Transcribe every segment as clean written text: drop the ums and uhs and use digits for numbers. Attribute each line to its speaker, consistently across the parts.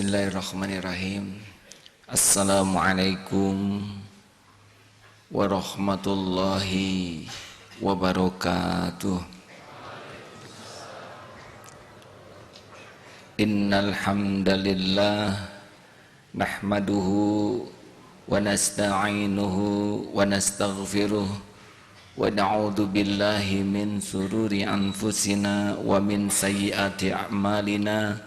Speaker 1: Bismillahirrahmanirrahim. Assalamualaikum warahmatullahi wabarakatuh. Innal hamdalillah nahmaduhu wa nasta'inuhu wa nastaghfiruh wa na'udzu billahi min sururi anfusina wa min sayyiati a'malina.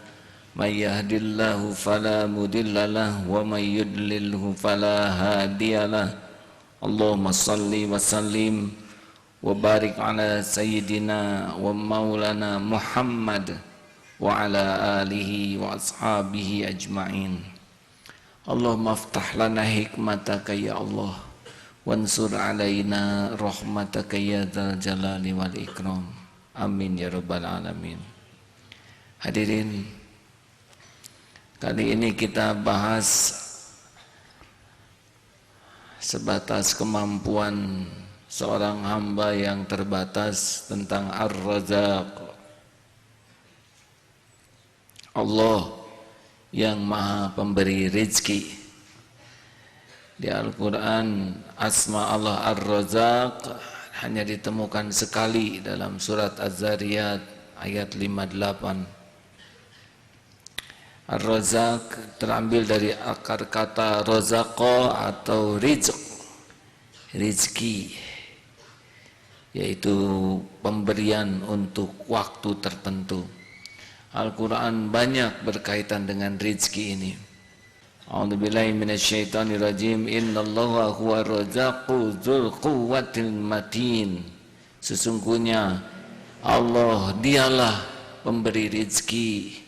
Speaker 1: May yahdihillahu fala mudhillalah wa may yudlilhu fala hadiyalah. Allahumma salli wa sallim wa barik ala sayyidina wa maulana Muhammad wa ala alihi wa ashabihi ajma'in. Allahumma aftah lana hikmataka ya Allah wansur alaina rahmataka ya dzal jalali wal ikram. Amin ya rabbal alamin. Hadirin, kali ini kita bahas sebatas kemampuan seorang hamba yang terbatas tentang Ar-Razzaq, Allah yang maha pemberi rizki. Di Al-Quran asma Allah Ar-Razzaq hanya ditemukan sekali dalam surat Az-Zariyat ayat 58. Ar-Razzaq terambil dari akar kata razaqa atau rizq, rizki, yaitu pemberian untuk waktu tertentu. Al-Quran banyak berkaitan dengan rizki ini. A'udzubillahi minasyaitonirrajim. Innallaha huwa razzaqu dzul quwwatil matin. Sesungguhnya Allah dialah pemberi rizki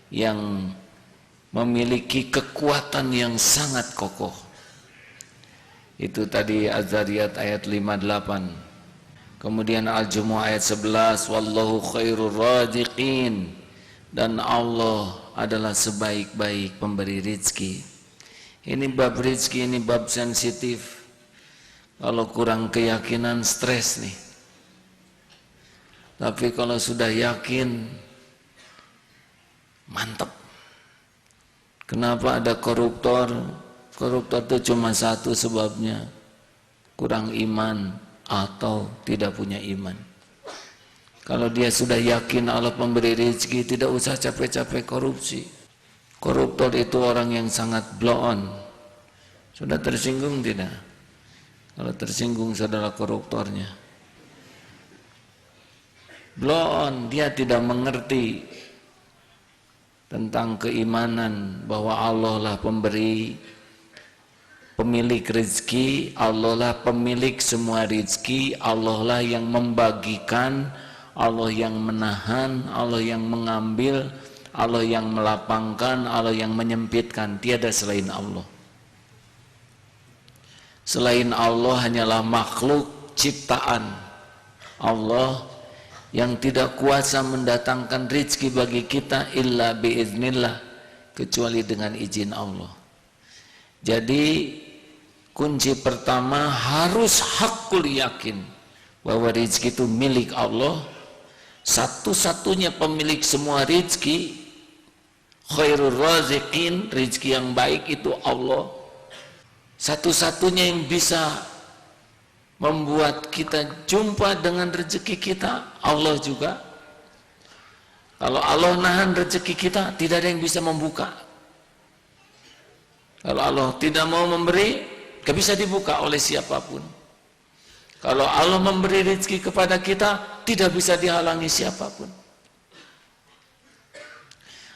Speaker 1: yang memiliki kekuatan yang sangat kokoh. Itu tadi Az-Zariyat ayat 58. Kemudian Al-Jumu'ah ayat 11, wallahu khairur raziqin, dan Allah adalah sebaik-baik pemberi rizki. Ini bab rizki, ini bab sensitif. Kalau kurang keyakinan stres nih. Tapi kalau sudah yakin, mantap. Kenapa ada koruptor? Koruptor itu cuma satu sebabnya, kurang iman atau tidak punya iman. Kalau dia sudah yakin Allah pemberi rezeki, tidak usah capek-capek korupsi. Koruptor itu orang yang sangat blow on. Sudah tersinggung tidak? Kalau tersinggung saudara koruptornya. Blow on, dia tidak mengerti tentang keimanan bahwa Allah lah pemberi, pemilik rezeki, Allah lah pemilik semua rezeki, Allah lah yang membagikan, Allah yang menahan, Allah yang mengambil, Allah yang melapangkan, Allah yang menyempitkan. Tiada selain Allah. Selain Allah hanyalah makhluk ciptaan Allah yang tidak kuasa mendatangkan rezeki bagi kita illa biiznillah, kecuali dengan izin Allah. Jadi kunci pertama harus hakul yakin bahwa rezeki itu milik Allah. Satu-satunya pemilik semua rezeki, khairur raziqin, rezeki yang baik itu Allah. Satu-satunya yang bisa membuat kita jumpa dengan rezeki kita, Allah juga. Kalau Allah nahan rezeki kita, tidak ada yang bisa membuka. Kalau Allah tidak mau memberi, tidak bisa dibuka oleh siapapun. Kalau Allah memberi rezeki kepada kita, tidak bisa dihalangi siapapun.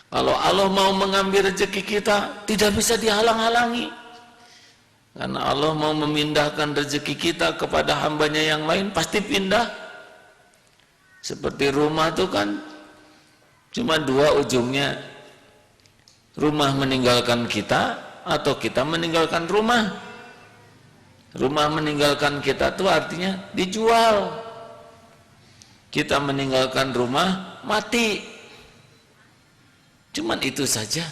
Speaker 1: Kalau Allah mau mengambil rezeki kita, tidak bisa dihalang-halangi. Karena Allah mau memindahkan rezeki kita kepada hambanya yang lain, pasti pindah. Seperti rumah itu kan cuma dua ujungnya. Rumah meninggalkan kita atau kita meninggalkan rumah. Rumah meninggalkan kita itu artinya dijual. Kita meninggalkan rumah, mati. Cuman itu saja.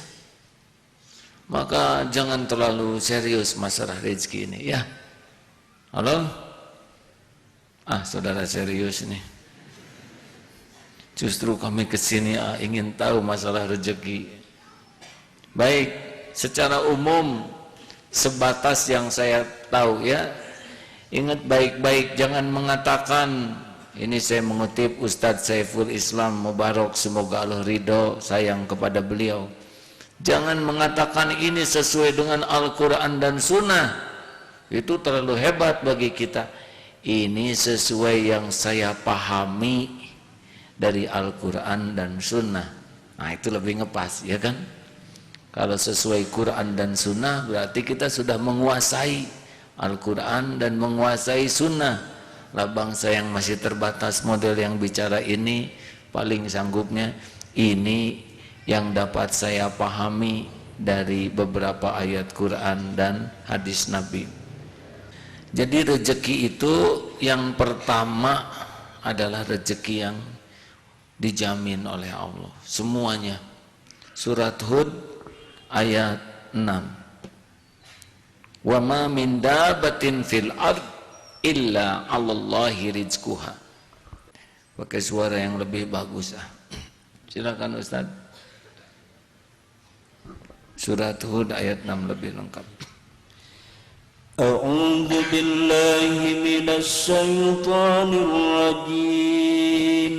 Speaker 1: Maka jangan terlalu serius masalah rezeki ini ya. Halo? Saudara serius nih. Justru kami kesini ingin tahu masalah rezeki. Baik, secara umum sebatas yang saya tahu ya. Ingat baik-baik, jangan mengatakan, ini saya mengutip Ustadz Saiful Islam Mubarak, semoga Allah ridho, sayang kepada beliau. Jangan mengatakan ini sesuai dengan Al-Quran dan Sunnah, itu terlalu hebat bagi kita. Ini sesuai yang saya pahami dari Al-Quran dan Sunnah. Nah itu lebih ngepas, ya kan? Kalau sesuai Quran dan Sunnah berarti kita sudah menguasai Al-Quran dan menguasai Sunnah. Lah bangsa yang masih terbatas model yang bicara ini, paling sanggupnya ini yang dapat saya pahami dari beberapa ayat Quran dan hadis Nabi. Jadi rezeki itu yang pertama adalah rezeki yang dijamin oleh Allah semuanya. Surat Hud ayat 6. Wa ma min dabatin fil ard illa 'alallahi rizquha. Pakai suara yang lebih bagus. Silakan Ustaz. Surat Hud ayat 6 lebih lengkap.
Speaker 2: A'udzu billahi minasy syaithanir rajim.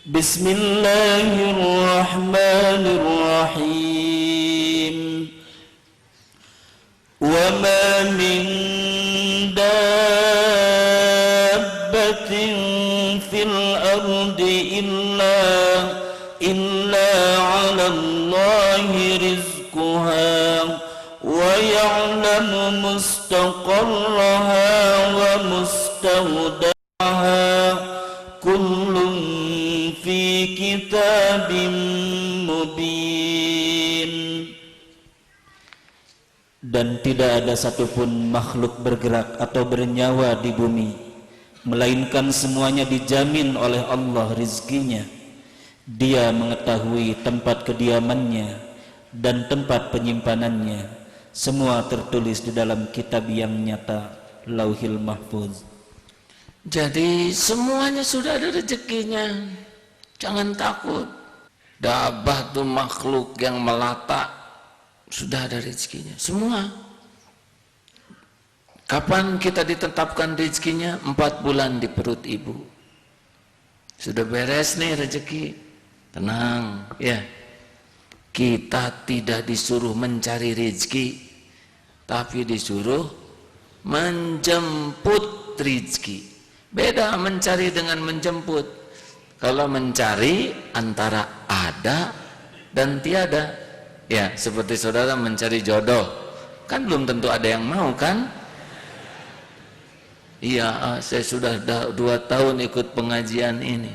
Speaker 2: Bismillahirrahmanirrahim. Wa ma min dabbatin fil ardi illa 'ala Allahi rizquha wa ya'lamu mustaqarraha wa mustawda'aha kullun fi kitabim mubin. Dan tidak ada satupun makhluk bergerak atau bernyawa di bumi melainkan semuanya dijamin oleh Allah rizkinya. Dia mengetahui tempat kediamannya dan tempat penyimpanannya. Semua tertulis di dalam kitab yang nyata, Lauhil Mahfuz.
Speaker 1: Jadi semuanya sudah ada rezekinya. Jangan takut. Dabah itu makhluk yang melata, sudah ada rezekinya semua. Kapan kita ditetapkan rezekinya? 4 bulan di perut ibu. Sudah beres nih rezeki. Tenang ya. Kita tidak disuruh mencari rezeki, tapi disuruh menjemput rezeki. Beda mencari dengan menjemput. Kalau mencari antara ada dan tiada. Ya, seperti saudara mencari jodoh, kan belum tentu ada yang mau kan? Iya, saya sudah 2 tahun ikut pengajian ini.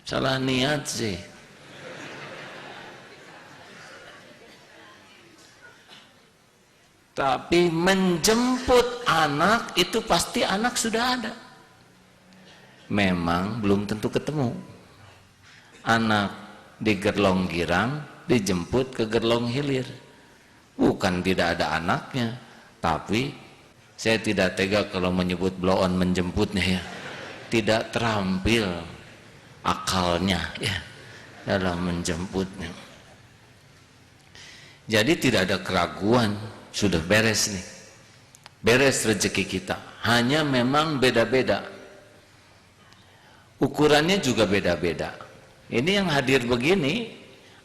Speaker 1: Salah niat sih. Tapi menjemput anak itu pasti anak sudah ada. Memang belum tentu ketemu. Anak di Gerlong Girang dijemput ke Gerlong Hilir. Bukan tidak ada anaknya, tapi saya tidak tega kalau menyebut blow on menjemputnya ya. Tidak terampil akalnya ya dalam menjemputnya. Jadi tidak ada keraguan, sudah beres nih. Beres rezeki kita. Hanya memang beda-beda. Ukurannya juga beda-beda. Ini yang hadir begini,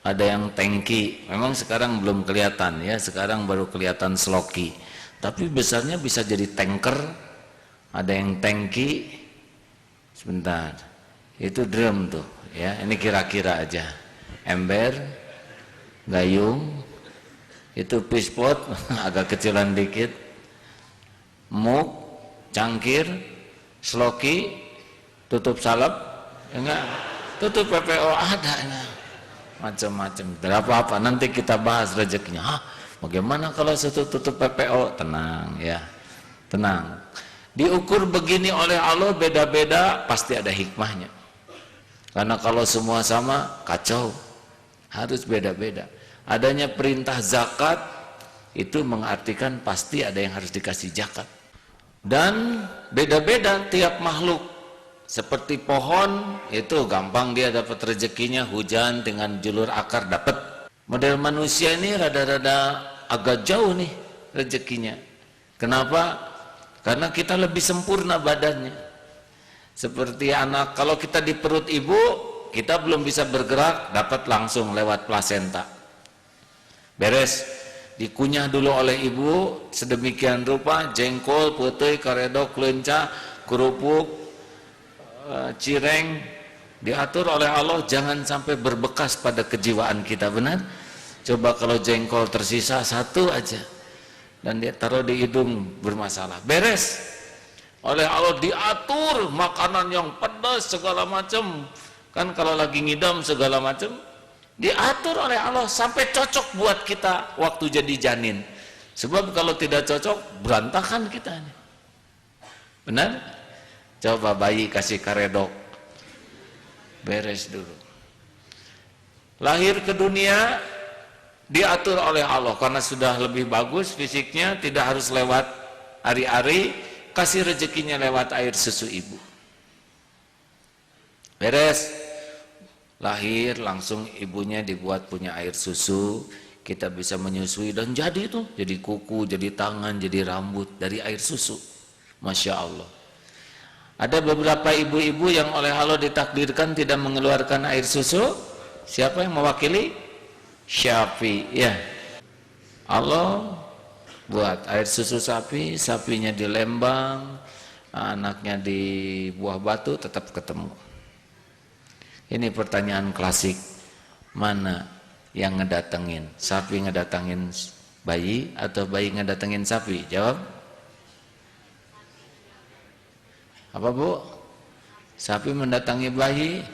Speaker 1: ada yang tangki. Memang sekarang belum kelihatan ya, sekarang baru kelihatan sloki. Tapi besarnya bisa jadi tanker. Ada yang tangki. Sebentar. Itu drum tuh ya. Ini kira-kira aja. Ember, gayung, itu pispot agak kecilan dikit, muk, cangkir, sloki, tutup salep, enggak, tutup PPO ada enggak? Macam-macam. Berapa apa nanti kita bahas rezekinya. Hah, bagaimana kalau tutup PPO? Tenang ya, tenang. Diukur begini oleh Allah beda-beda, pasti ada hikmahnya. Karena kalau semua sama kacau, harus beda-beda. Adanya perintah zakat itu mengartikan pasti ada yang harus dikasih zakat. Dan beda-beda tiap makhluk. Seperti pohon itu gampang dia dapat rezekinya, hujan dengan julur akar dapat. Model manusia ini rada-rada agak jauh nih rezekinya. Kenapa? Karena kita lebih sempurna badannya. Seperti anak, kalau kita di perut ibu, kita belum bisa bergerak, dapat langsung lewat plasenta. Beres, dikunyah dulu oleh ibu, sedemikian rupa, jengkol, putih, karedok, lenca, kerupuk, cireng, diatur oleh Allah jangan sampai berbekas pada kejiwaan kita, benar? Coba kalau jengkol tersisa satu aja dan dia taruh di hidung bermasalah, beres oleh Allah diatur makanan yang pedas segala macam kan, kalau lagi ngidam segala macam diatur oleh Allah sampai cocok buat kita waktu jadi janin. Sebab kalau tidak cocok berantakan kita nih, benar? Coba bayi kasih karedok, beres dulu. Lahir ke dunia diatur oleh Allah karena sudah lebih bagus fisiknya, tidak harus lewat ari-ari, kasih rezekinya lewat air susu ibu. Beres, lahir langsung ibunya dibuat punya air susu, kita bisa menyusui dan jadi itu, jadi kuku, jadi tangan, jadi rambut dari air susu. Masya Allah. Ada beberapa ibu-ibu yang oleh Allah ditakdirkan tidak mengeluarkan air susu. Siapa yang mewakili? Syafi, ya. Allah buat air susu sapi, sapinya di Lembang, anaknya di Buah Batu, tetap ketemu. Ini pertanyaan klasik, mana yang ngedatengin? Sapi ngedatengin bayi atau bayi ngedatengin sapi? Jawab. Apa bu? Sapi mendatangi bayi?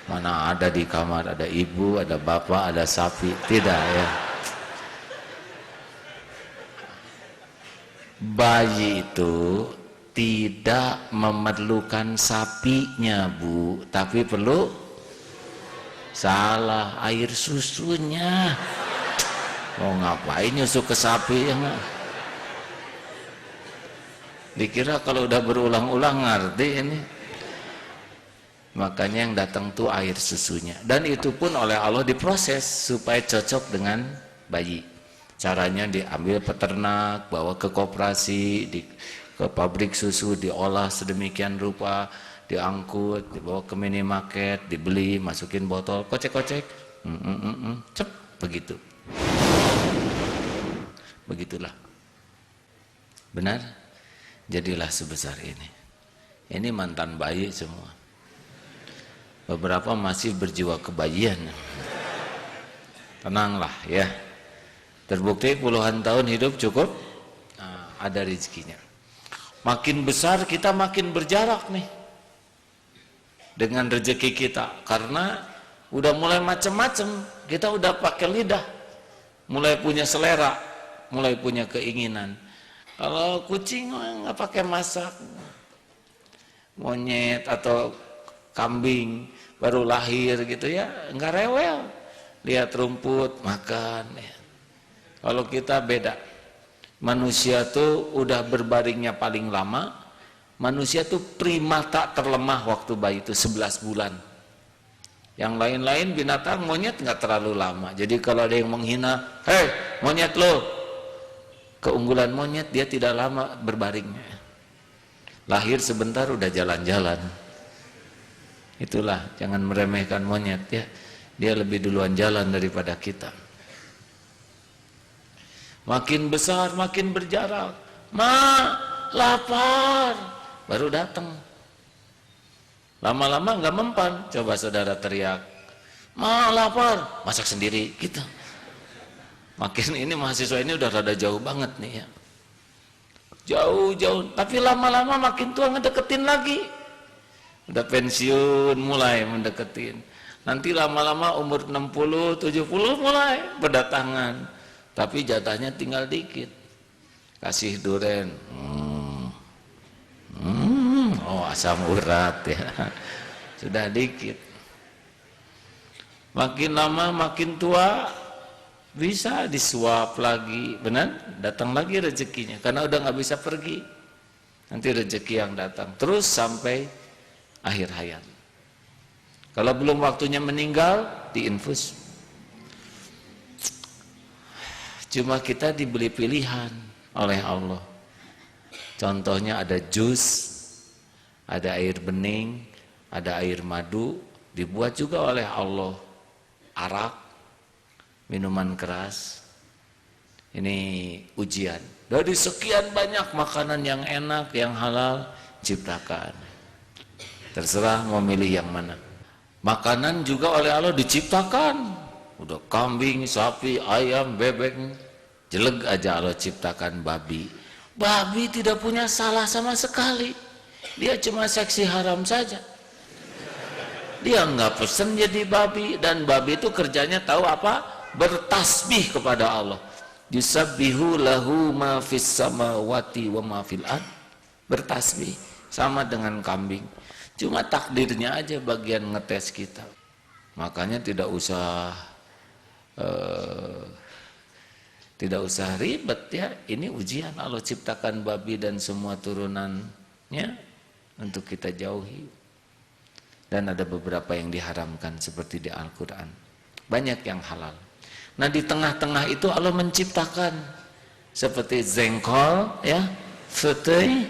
Speaker 1: Mana ada di kamar, ada ibu, ada bapak, ada sapi. Tidak ya. Bayi itu tidak memerlukan sapinya bu, tapi perlu salah air susunya. Mau ngapain nyusu ke sapi ya nggak? Dikira kalau udah berulang-ulang ngerti ini. Makanya yang datang tuh air susunya, dan itu pun oleh Allah diproses supaya cocok dengan bayi. Caranya diambil peternak, bawa ke koperasi, ke pabrik susu, diolah sedemikian rupa, diangkut, dibawa ke minimarket, dibeli, masukin botol, kocek-kocek, cep, begitu. Begitulah. Benar? Jadilah sebesar ini. Ini mantan bayi semua. Beberapa masih berjiwa kebayian. Tenanglah ya. Terbukti puluhan tahun hidup cukup, ada rezekinya. Makin besar kita makin berjarak nih dengan rezeki kita, karena udah mulai macam-macam. Kita udah pakai lidah, mulai punya selera, mulai punya keinginan. Kalau kucing nggak pakai masak, monyet atau kambing baru lahir gitu ya, nggak rewel, lihat rumput makan ya. Kalau kita beda, manusia tuh udah berbaringnya paling lama. Manusia tuh primata terlemah waktu bayi itu 11 bulan. Yang lain-lain binatang, monyet nggak terlalu lama. Jadi kalau ada yang menghina, hei monyet lo, keunggulan monyet dia tidak lama berbaringnya. Lahir sebentar udah jalan-jalan. Itulah, jangan meremehkan monyet ya. Dia lebih duluan jalan daripada kita. Makin besar, makin berjarak. Ma, lapar. Baru datang. Lama-lama nggak mempan. Coba saudara teriak, ma, lapar. Masak sendiri, gitu. Makin ini mahasiswa ini udah rada jauh banget nih ya. Jauh-jauh. Tapi lama-lama makin tua ngedeketin lagi. Udah pensiun mulai mendeketin. Nanti lama-lama umur 60, 70 mulai berdatangan. Tapi jatahnya tinggal dikit. Kasih duren. Oh asam urat ya. Sudah dikit. Makin lama makin tua bisa disuap lagi. Benar? Datang lagi rezekinya. Karena udah nggak bisa pergi. Nanti rezeki yang datang. Terus sampai akhir hayat. Kalau belum waktunya meninggal, diinfus. Cuma kita diberi pilihan oleh Allah. Contohnya ada jus, ada air bening, ada air madu, dibuat juga oleh Allah. Arak, minuman keras. Ini ujian. Dari sekian banyak makanan yang enak, yang halal, ciptakan. Terserah mau milih yang mana. Makanan juga oleh Allah diciptakan. Udah kambing, sapi, ayam, bebek. Jelek aja Allah ciptakan babi. Babi tidak punya salah sama sekali. Dia cuma seksi haram saja. Dia nggak pesen jadi babi. Dan babi itu kerjanya tahu apa? Bertasbih kepada Allah. Yusabbihu lahu ma fis samawati wa ma fil ard. Bertasbih sama dengan kambing. Cuma takdirnya aja bagian ngetes kita. Makanya tidak usah ribet ya. Ini ujian Allah ciptakan babi dan semua turunannya untuk kita jauhi. Dan ada beberapa yang diharamkan seperti di Al-Quran. Banyak yang halal. Nah di tengah-tengah itu Allah menciptakan seperti zengkol ya, fetei.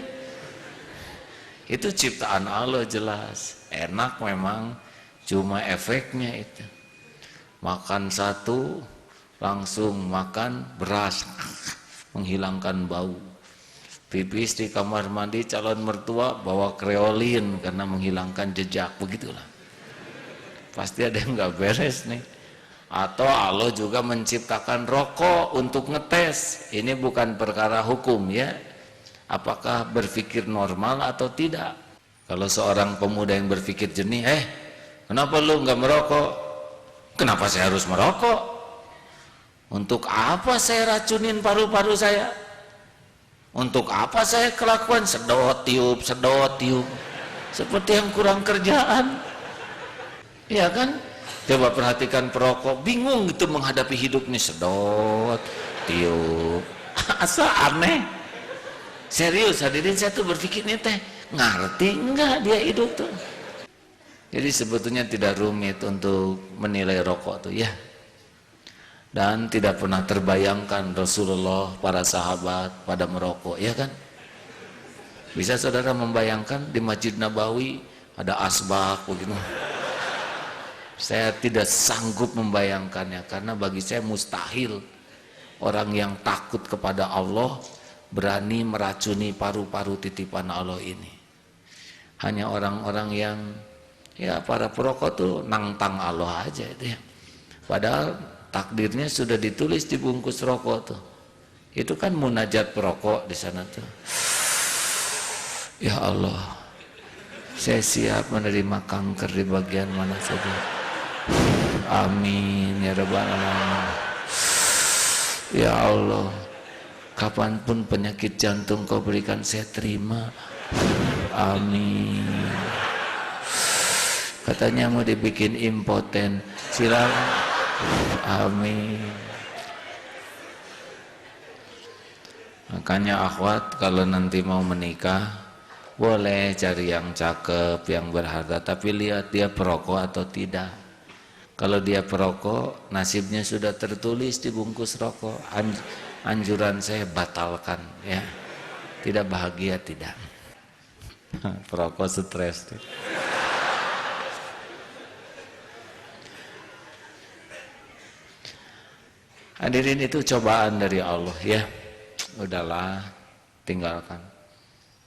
Speaker 1: Itu ciptaan Allah jelas. Enak memang, cuma efeknya itu. Makan satu langsung makan beras menghilangkan bau. Pipis di kamar mandi calon mertua bawa kreolin karena menghilangkan jejak, begitulah. Pasti ada yang nggak beres nih. Atau Allah juga menciptakan rokok untuk ngetes. Ini bukan perkara hukum ya. Apakah berpikir normal atau tidak? Kalau seorang pemuda yang berpikir jernih, kenapa lu nggak merokok? Kenapa saya harus merokok? Untuk apa saya racunin paru-paru saya? Untuk apa saya kelakuan sedot tiup? Seperti yang kurang kerjaan. Ya kan? Coba perhatikan perokok, bingung gitu menghadapi hidup nih, sedot tiup. Asa aneh. Serius hadirin, saya tuh berpikir nih teh, ngerti enggak dia hidup tuh? Jadi sebetulnya tidak rumit untuk menilai rokok tuh ya. Dan tidak pernah terbayangkan Rasulullah, para sahabat pada merokok, ya kan? Bisa saudara membayangkan di Masjid Nabawi ada asbak begitu? Saya tidak sanggup membayangkannya karena bagi saya mustahil orang yang takut kepada Allah berani meracuni paru-paru titipan Allah ini. Hanya orang-orang yang ya para perokok tuh nantang Allah aja itu ya. Padahal takdirnya sudah ditulis di bungkus rokok tuh. Itu kan munajat perokok di sana tuh. Ya Allah, saya siap menerima kanker di bagian mana saja. Amin ya rabbal alamin. Ya Allah, kapanpun penyakit jantung kau berikan saya terima. Amin. Katanya mau dibikin impoten, silakan. Amin. Makanya akhwat kalau nanti mau menikah boleh cari yang cakep, yang berharga, tapi lihat dia perokok atau tidak. Kalau dia perokok, nasibnya sudah tertulis di bungkus rokok. Anjuran saya batalkan ya. Tidak bahagia tidak. Perokok stres tuh. Hadirin, itu cobaan dari Allah ya. Udahlah, tinggalkan.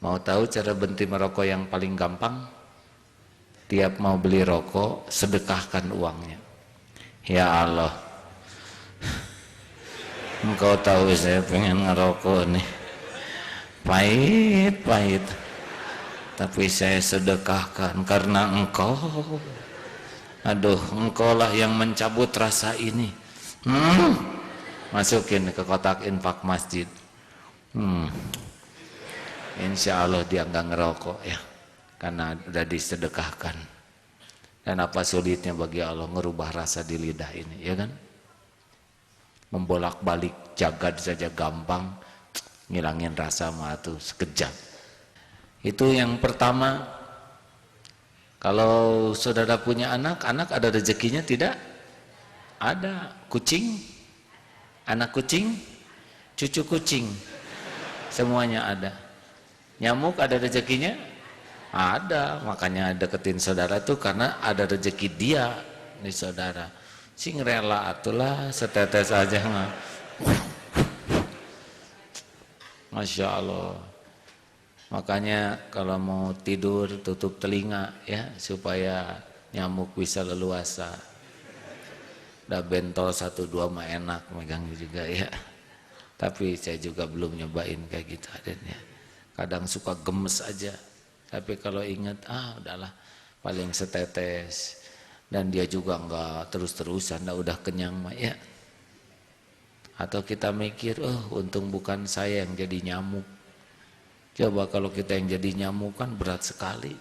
Speaker 1: Mau tahu cara berhenti merokok yang paling gampang? Tiap mau beli rokok, sedekahkan uangnya. Ya Allah, Engkau tahu saya pengen ngerokok nih, pahit, tapi saya sedekahkan karena Engkau. Aduh, Engkau lah yang mencabut rasa ini. Masukin ke kotak infak masjid. Insya Allah dia nggak ngerokok ya, karena udah disedekahkan. Dan apa sulitnya bagi Allah ngerubah rasa di lidah ini, ya kan? Membolak-balik jagad saja gampang, ngilangin rasa mah tuh sekejap. Itu yang pertama. Kalau saudara punya anak ada rezekinya tidak? Ada. Kucing anak kucing, cucu kucing, semuanya ada. Nyamuk ada rezekinya? Ada, makanya deketin saudara tuh karena ada rezeki dia di saudara. Sing rela atulah setetes aja mah. Masya Allah. Makanya kalau mau tidur tutup telinga ya supaya nyamuk bisa leluasa. Udah bentol 1-2 mah enak megangnya juga ya. Tapi saya juga belum nyobain kayak gitu adanya. Kadang suka gemes aja. Tapi kalau ingat udahlah paling setetes dan dia juga enggak terus-terusan, udah kenyang mah ya. Atau kita mikir, untung bukan saya yang jadi nyamuk. Coba kalau kita yang jadi nyamuk kan berat sekali.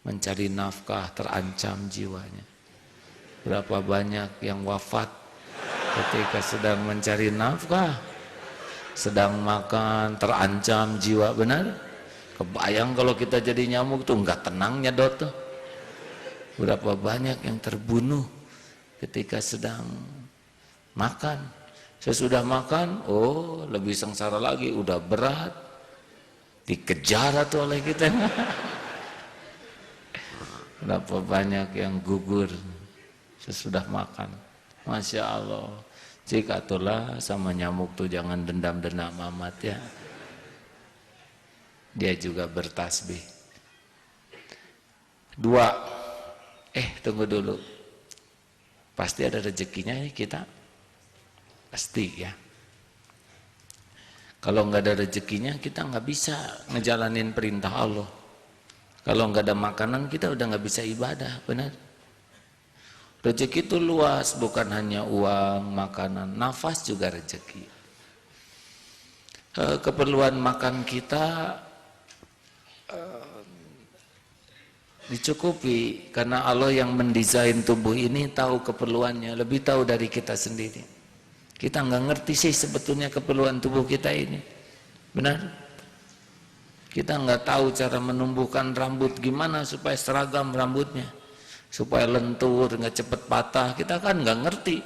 Speaker 1: Mencari nafkah terancam jiwanya. Berapa banyak yang wafat ketika sedang mencari nafkah. Sedang makan terancam jiwa, benar? Kebayang kalau kita jadi nyamuk tuh nggak tenangnya tuh. Berapa banyak yang terbunuh ketika sedang makan. Sesudah makan, lebih sengsara lagi, udah berat, dikejar tuh oleh kita. Berapa banyak yang gugur sesudah makan. Masya Allah. Jika itulah sama nyamuk tuh jangan dendam-dendam amat ya. Dia juga bertasbih. 2. Tunggu dulu. Pasti ada rezekinya ya kita. Pasti ya. Kalau nggak ada rezekinya kita nggak bisa ngejalanin perintah Allah. Kalau nggak ada makanan kita udah nggak bisa ibadah, benar? Rezeki itu luas, bukan hanya uang, makanan, nafas juga rezeki. Keperluan makan kita dicukupi karena Allah yang mendesain tubuh ini tahu keperluannya, lebih tahu dari kita sendiri. Kita nggak ngerti sih sebetulnya keperluan tubuh kita ini, benar? Kita nggak tahu cara menumbuhkan rambut gimana supaya seragam rambutnya, supaya lentur, nggak cepet patah. Kita kan nggak ngerti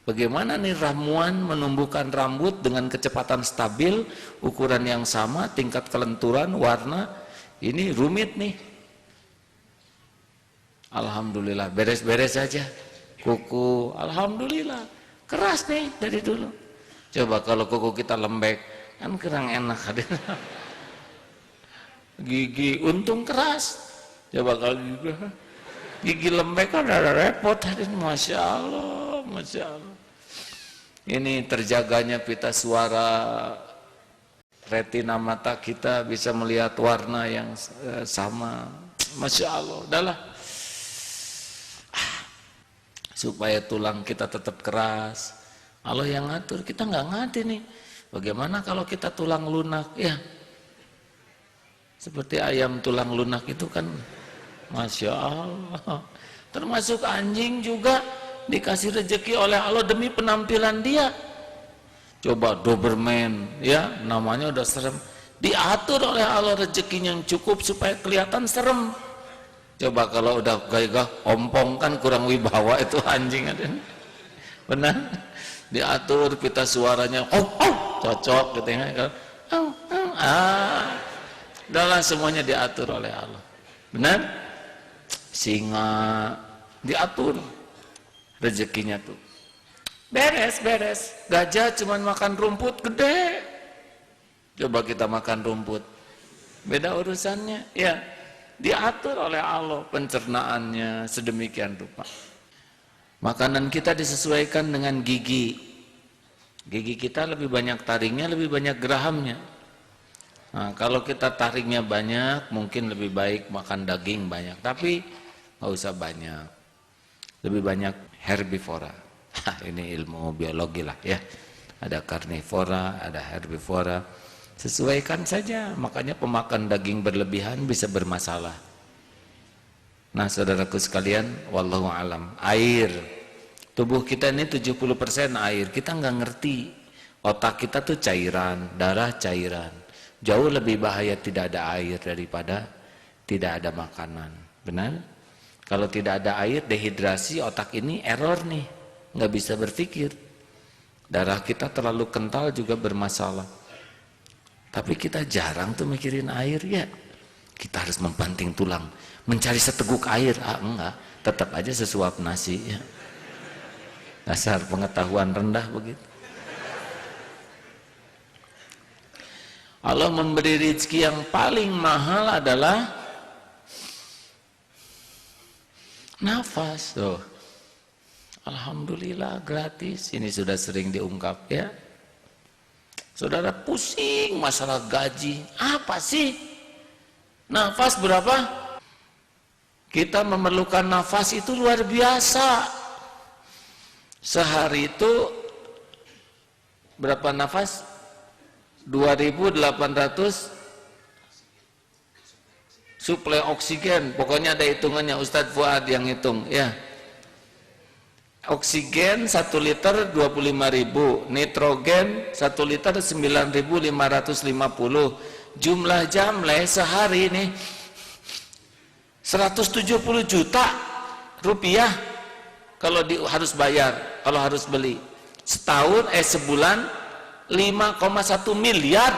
Speaker 1: bagaimana nih ramuan menumbuhkan rambut dengan kecepatan stabil, ukuran yang sama, tingkat kelenturan, warna. Ini rumit nih. Alhamdulillah beres-beres saja. Kuku, alhamdulillah keras nih dari dulu. Coba kalau kuku kita lembek, kan kurang enak. Gigi untung keras. Coba kalau gigi lembek kan ada repot. Masya Allah, Masya Allah. Ini terjaganya pita suara, retina mata kita bisa melihat warna yang sama. Masya Allah. Udahlah, supaya tulang kita tetap keras, Allah yang ngatur. Kita nggak ngerti nih bagaimana kalau kita tulang lunak ya, seperti ayam tulang lunak itu kan. Masya Allah. Termasuk anjing juga dikasih rezeki oleh Allah demi penampilan dia. Coba Doberman ya, namanya udah serem, diatur oleh Allah rezekinya yang cukup supaya kelihatan serem. Coba kalau udah gagah ompong kan kurang wibawa itu anjing ada. Benar? Diatur pita suaranya, cocok gitu ya. Udahlah semuanya diatur oleh Allah. Benar? Singa diatur rezekinya tuh. Beres. Gajah cuman makan rumput gede. Coba kita makan rumput. Beda urusannya, ya. Diatur oleh Allah pencernaannya sedemikian rupa. Makanan kita disesuaikan dengan gigi. Gigi kita lebih banyak taringnya, lebih banyak gerahamnya. Nah, kalau kita taringnya banyak, mungkin lebih baik makan daging banyak. Tapi nggak usah banyak. Lebih banyak herbivora. Ini ilmu biologi lah ya. Ada karnivora, ada herbivora. Sesuaikan saja, makanya pemakan daging berlebihan bisa bermasalah. Nah saudaraku sekalian, wallahu alam. Air, tubuh kita ini 70% air. Kita nggak ngerti, otak kita tuh cairan, darah cairan. Jauh lebih bahaya tidak ada air daripada tidak ada makanan. Benar? Kalau tidak ada air, dehidrasi, otak ini error nih, nggak bisa berpikir. Darah kita terlalu kental juga bermasalah. Tapi kita jarang tuh mikirin air ya. Kita harus membanting tulang, mencari seteguk air. Enggak, tetap aja sesuap nasi ya. Dasar pengetahuan rendah begitu. Allah memberi rezeki yang paling mahal adalah nafas. Tuh. Alhamdulillah gratis. Ini sudah sering diungkap ya. Saudara pusing masalah gaji. Apa sih? Nafas berapa? Kita memerlukan nafas itu luar biasa. Sehari itu berapa nafas? 2.800 suplai oksigen. Pokoknya ada hitungannya, Ustadz Fuad yang hitung ya. Oksigen 1 liter 25.000, nitrogen 1 liter 9.550. Jumlah jamle sehari ini 170 juta rupiah kalau harus bayar, kalau harus beli. Setahun sebulan 5,1 miliar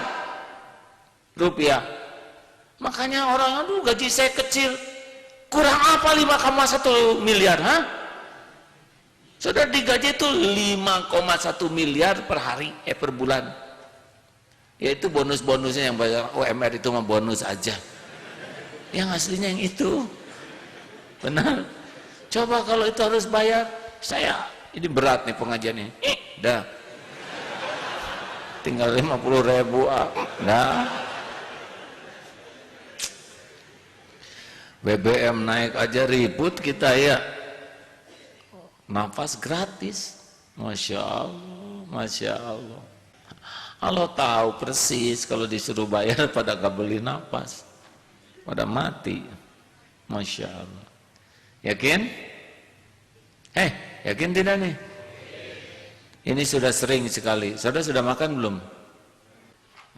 Speaker 1: rupiah. Makanya orang, aduh gaji saya kecil, kurang apa 5,1 miliar, ha? Sudah digaji itu 5,1 miliar per hari, per bulan. Yaitu bonus-bonusnya yang bayar UMR itu mah bonus aja. Yang aslinya yang itu. Benar. Coba kalau itu harus bayar, ini berat nih pengajiannya. Dah. Tinggal 50.000 nah. BBM naik aja ribut kita ya. Nafas gratis. Masya Allah, Masya Allah. Allah tahu persis kalau disuruh bayar pada gak beli nafas, pada mati. Masya Allah. Yakin? Yakin tidak nih? Ini sudah sering sekali. Saudara sudah makan belum?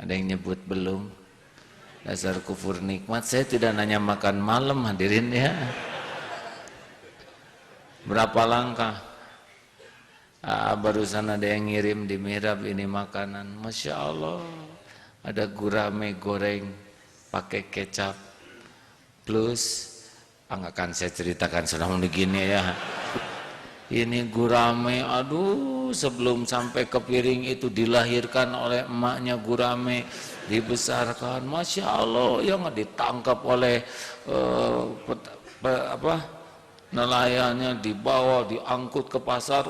Speaker 1: Ada yang nyebut belum. Dasar kufur nikmat. Saya tidak nanya makan malam, hadirin ya. Berapa langkah? Barusan ada yang ngirim di mihrab ini makanan. Masya Allah. Ada gurame goreng pakai kecap plus enggak kan saya ceritakan sudah begini ya. Ini gurame, aduh, sebelum sampai ke piring itu dilahirkan oleh emaknya gurame, dibesarkan, Masya Allah, yang ditangkap oleh nelayannya, dibawa, diangkut ke pasar,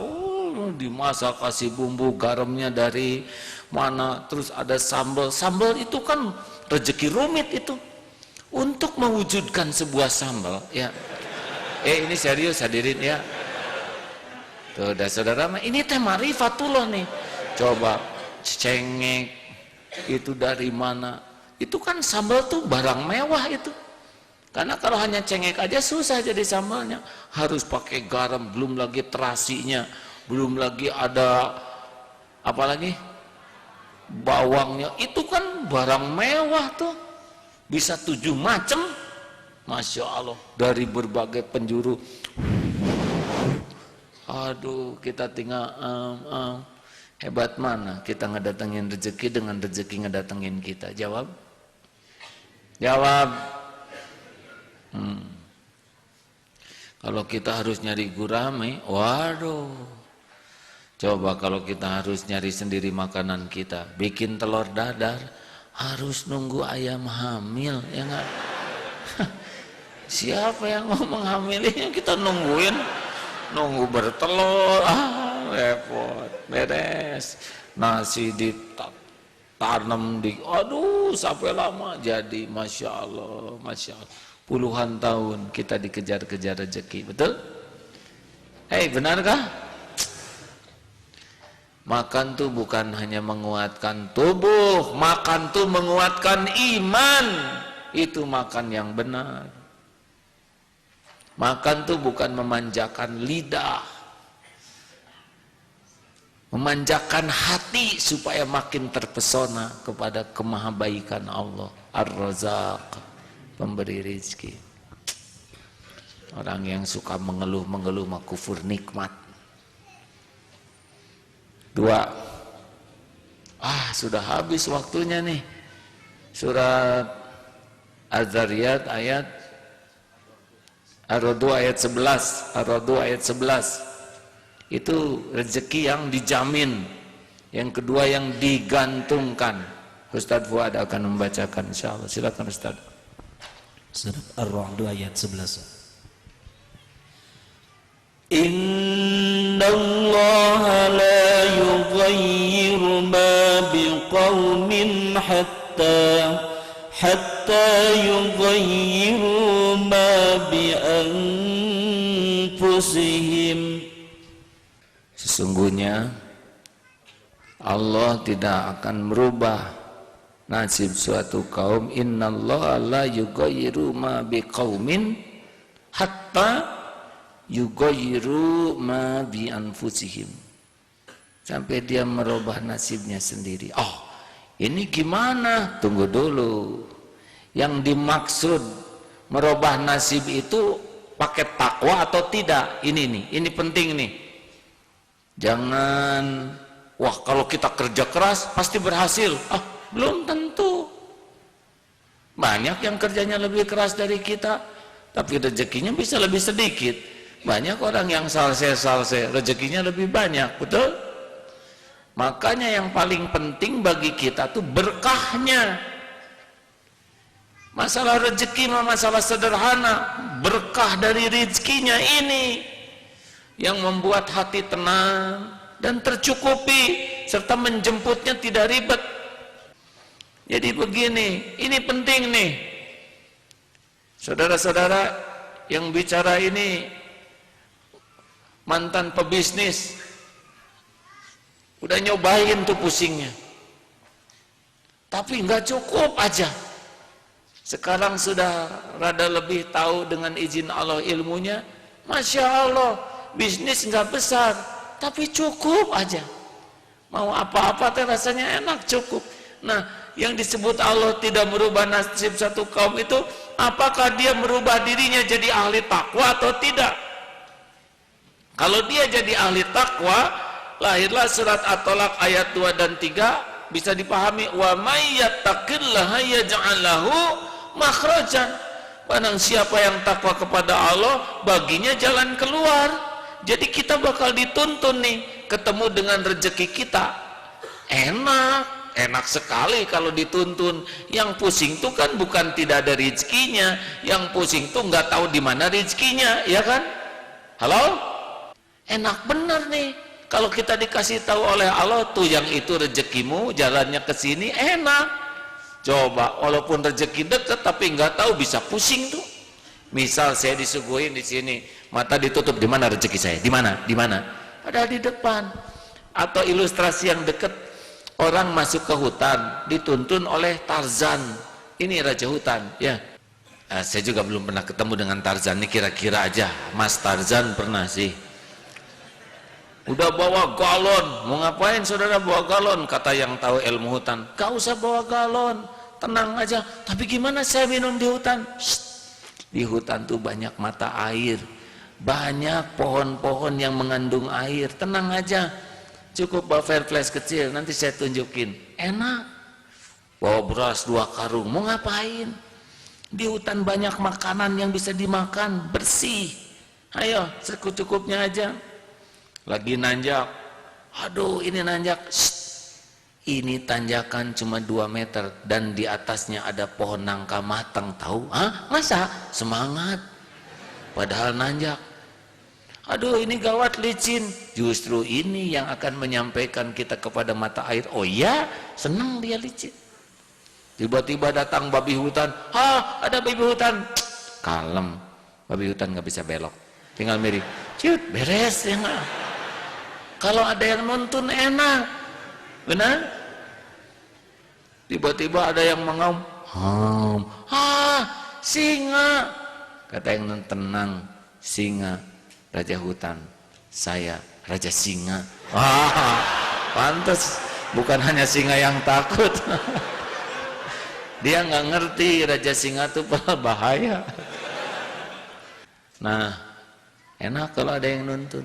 Speaker 1: dimasak, kasih bumbu, garamnya dari mana, terus ada sambal. Sambal itu kan rezeki rumit itu, untuk mewujudkan sebuah sambal, ya. Ini serius hadirin ya. Tuh, saudara, ini teh marifatullah nih. Coba cengek itu dari mana? Itu kan sambal tuh barang mewah itu. Karena kalau hanya cengek aja susah jadi sambalnya. Harus pakai garam, belum lagi terasinya, belum lagi ada apa lagi? Bawangnya. Itu kan barang mewah tuh. Bisa 7 macam. Masya Allah, dari berbagai penjuru. Aduh, kita tinggal hebat mana kita ngedatengin rezeki dengan rezeki ngedatengin kita. Jawab. Kalau kita harus nyari gurame, waduh. Coba kalau kita harus nyari sendiri makanan kita, bikin telur dadar, harus nunggu ayam hamil, ya enggak? Siapa yang ngomong hamilnya kita nungguin? Nunggu bertelur, repot, beres. Nasi ditanam aduh sampai lama jadi, Masya Allah, Masya Allah. Puluhan tahun kita dikejar-kejar rezeki, betul? Benarkah? Makan tuh bukan hanya menguatkan tubuh, makan tuh menguatkan iman. Itu makan yang benar. Makan tuh bukan memanjakan lidah, memanjakan hati supaya makin terpesona kepada kemahabaikan Allah. Ar-Razzaq, pemberi rezeki. Orang yang suka mengeluh-mengeluh mah kufur nikmat. 2. Sudah habis waktunya nih. Surat Az-Zariyat ayat Ar-Ra'd ayat 11. Ar-Ra'd ayat 11. Itu rezeki yang dijamin. Yang kedua yang digantungkan. Ustaz Fuad akan membacakan insyaallah. Silakan Ustaz.
Speaker 2: Surat Ar-Ra'd ayat 11. Innallaha la yughayyiru ma biqaumin hatta yughayyiru ma bi anfusihim.
Speaker 1: Sesungguhnya Allah tidak akan merubah nasib suatu kaum. Innallaha la yughayyiru ma biqaumin hatta yughayyiru ma bi anfusihim, sampai dia merubah nasibnya sendiri. Ini gimana? Tunggu dulu. Yang dimaksud merubah nasib itu pakai takwa atau tidak? Ini penting nih. Jangan kalau kita kerja keras pasti berhasil. Belum tentu. Banyak yang kerjanya lebih keras dari kita, tapi rezekinya bisa lebih sedikit. Banyak orang yang salse rezekinya lebih banyak, betul? Makanya yang paling penting bagi kita tuh berkahnya. Masalah rezeki masalah sederhana, berkah dari rezekinya ini yang membuat hati tenang dan tercukupi serta menjemputnya tidak ribet. Jadi begini, ini penting nih. Saudara-saudara yang bicara ini mantan pebisnis, udah nyobain tuh pusingnya, tapi nggak cukup aja. Sekarang sudah rada lebih tahu dengan izin Allah ilmunya, Masya Allah, bisnis nggak besar, tapi cukup aja. Mau apa-apa teh rasanya enak, cukup. Nah, yang disebut Allah tidak merubah nasib satu kaum itu, apakah dia merubah dirinya jadi ahli takwa atau tidak? Kalau dia jadi ahli takwa, lahirlah surat At-Tolak ayat 2 dan 3, bisa dipahami, wa may yattaqillaha yaj'al lahu makhrajan. Barang siapa yang takwa kepada Allah, baginya jalan keluar. Jadi kita bakal dituntun nih, ketemu dengan rezeki kita. Enak sekali kalau dituntun. Yang pusing tuh kan bukan tidak ada rezekinya, yang pusing tuh nggak tahu di mana rezekinya, ya kan? Halo? Enak bener nih kalau kita dikasih tahu oleh Allah tuh yang itu rezekimu, jalannya ke sini, enak. Coba walaupun rezeki dekat tapi nggak tahu, bisa pusing tuh. Misal saya disuguhin di sini, mata ditutup, di mana rezeki saya? Di mana? Padahal di depan. Atau ilustrasi yang dekat, orang masuk ke hutan dituntun oleh Tarzan. Ini raja hutan, ya. Saya juga belum pernah ketemu dengan Tarzan. Ini kira-kira aja, Mas Tarzan pernah sih. Udah bawa galon, mau ngapain saudara bawa galon? Kata yang tahu ilmu hutan, gak usah bawa galon, tenang aja. Tapi gimana saya minum di hutan? Di hutan tuh banyak mata air, banyak pohon-pohon yang mengandung air. Tenang aja, cukup bawa fireplace kecil, nanti saya tunjukin. Enak. Bawa beras 2 karung, mau ngapain? Di hutan banyak makanan yang bisa dimakan, bersih. Ayo, secukupnya aja. Lagi nanjak, aduh ini nanjak, ini tanjakan cuma 2 meter dan di atasnya ada pohon nangka matang, tahu? Masa? Semangat, padahal nanjak. Aduh ini gawat, licin. Justru ini yang akan menyampaikan kita kepada mata air. Oh iya, senang dia licin. Tiba-tiba datang babi hutan, ada babi hutan. Kalem, babi hutan nggak bisa belok, tinggal mirip, ciut, beres ya nggak? Kalau ada yang nuntun enak, benar? Tiba-tiba ada yang mengaum, singa. Kata yang tenang, singa, raja hutan. Saya raja singa. Pantas bukan hanya singa yang takut. Dia nggak ngerti raja singa itu bahaya. Nah, enak kalau ada yang nuntun.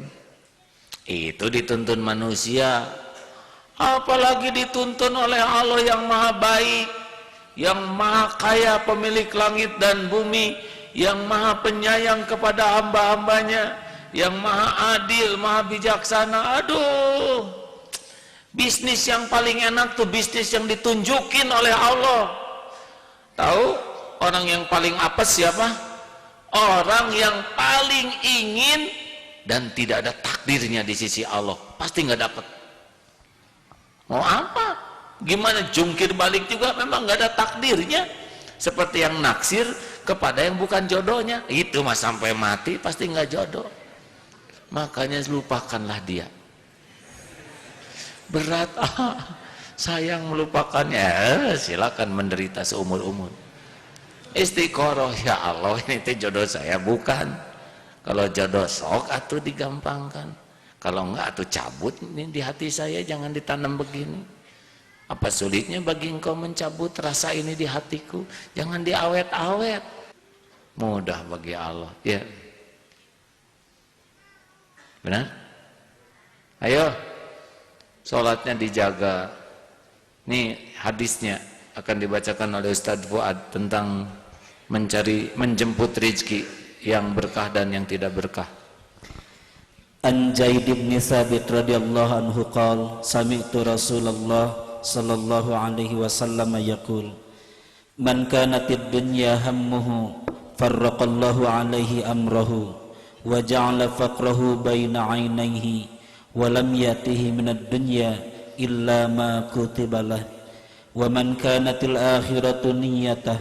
Speaker 1: Itu dituntun manusia, apalagi dituntun oleh Allah yang maha baik, yang maha kaya, pemilik langit dan bumi, yang maha penyayang kepada hamba-hambanya, yang maha adil, maha bijaksana. Aduh, bisnis yang paling enak tuh bisnis yang ditunjukin oleh Allah. Tahu orang yang paling apes siapa? Orang yang paling ingin dan tidak ada takdirnya di sisi Allah, pasti nggak dapat. Mau apa? Gimana jungkir balik juga memang nggak ada takdirnya. Seperti yang naksir kepada yang bukan jodohnya, itu mah sampai mati pasti nggak jodoh. Makanya lupakanlah dia. Berat, sayang melupakannya. Silakan menderita seumur-umur. Istiqoroh, ya Allah ini teh jodoh saya bukan. Kalau jodoh sok atuh digampangkan. Kalau enggak atuh cabut ini di hati saya, jangan ditanam begini. Apa sulitnya bagi engkau mencabut rasa ini di hatiku? Jangan diawet-awet. Mudah bagi Allah. Ya. Benar? Ayo. Salatnya dijaga. Nih hadisnya akan dibacakan oleh Ustadz Fuad tentang menjemput rezeki yang berkah dan yang tidak berkah.
Speaker 2: An Zaid bin Tsabit radhiyallahu anhu qala sami'tu Rasulullah sallallahu alaihi wasallam yaqul man kanatid dunya hammuhu farraqallahu alaihi amrahu wa ja'ala faqrahu baina 'ainaihi wa lam yatihi minad dunya illa ma kutiba lahu wa man kanatil akhiratu niyyatah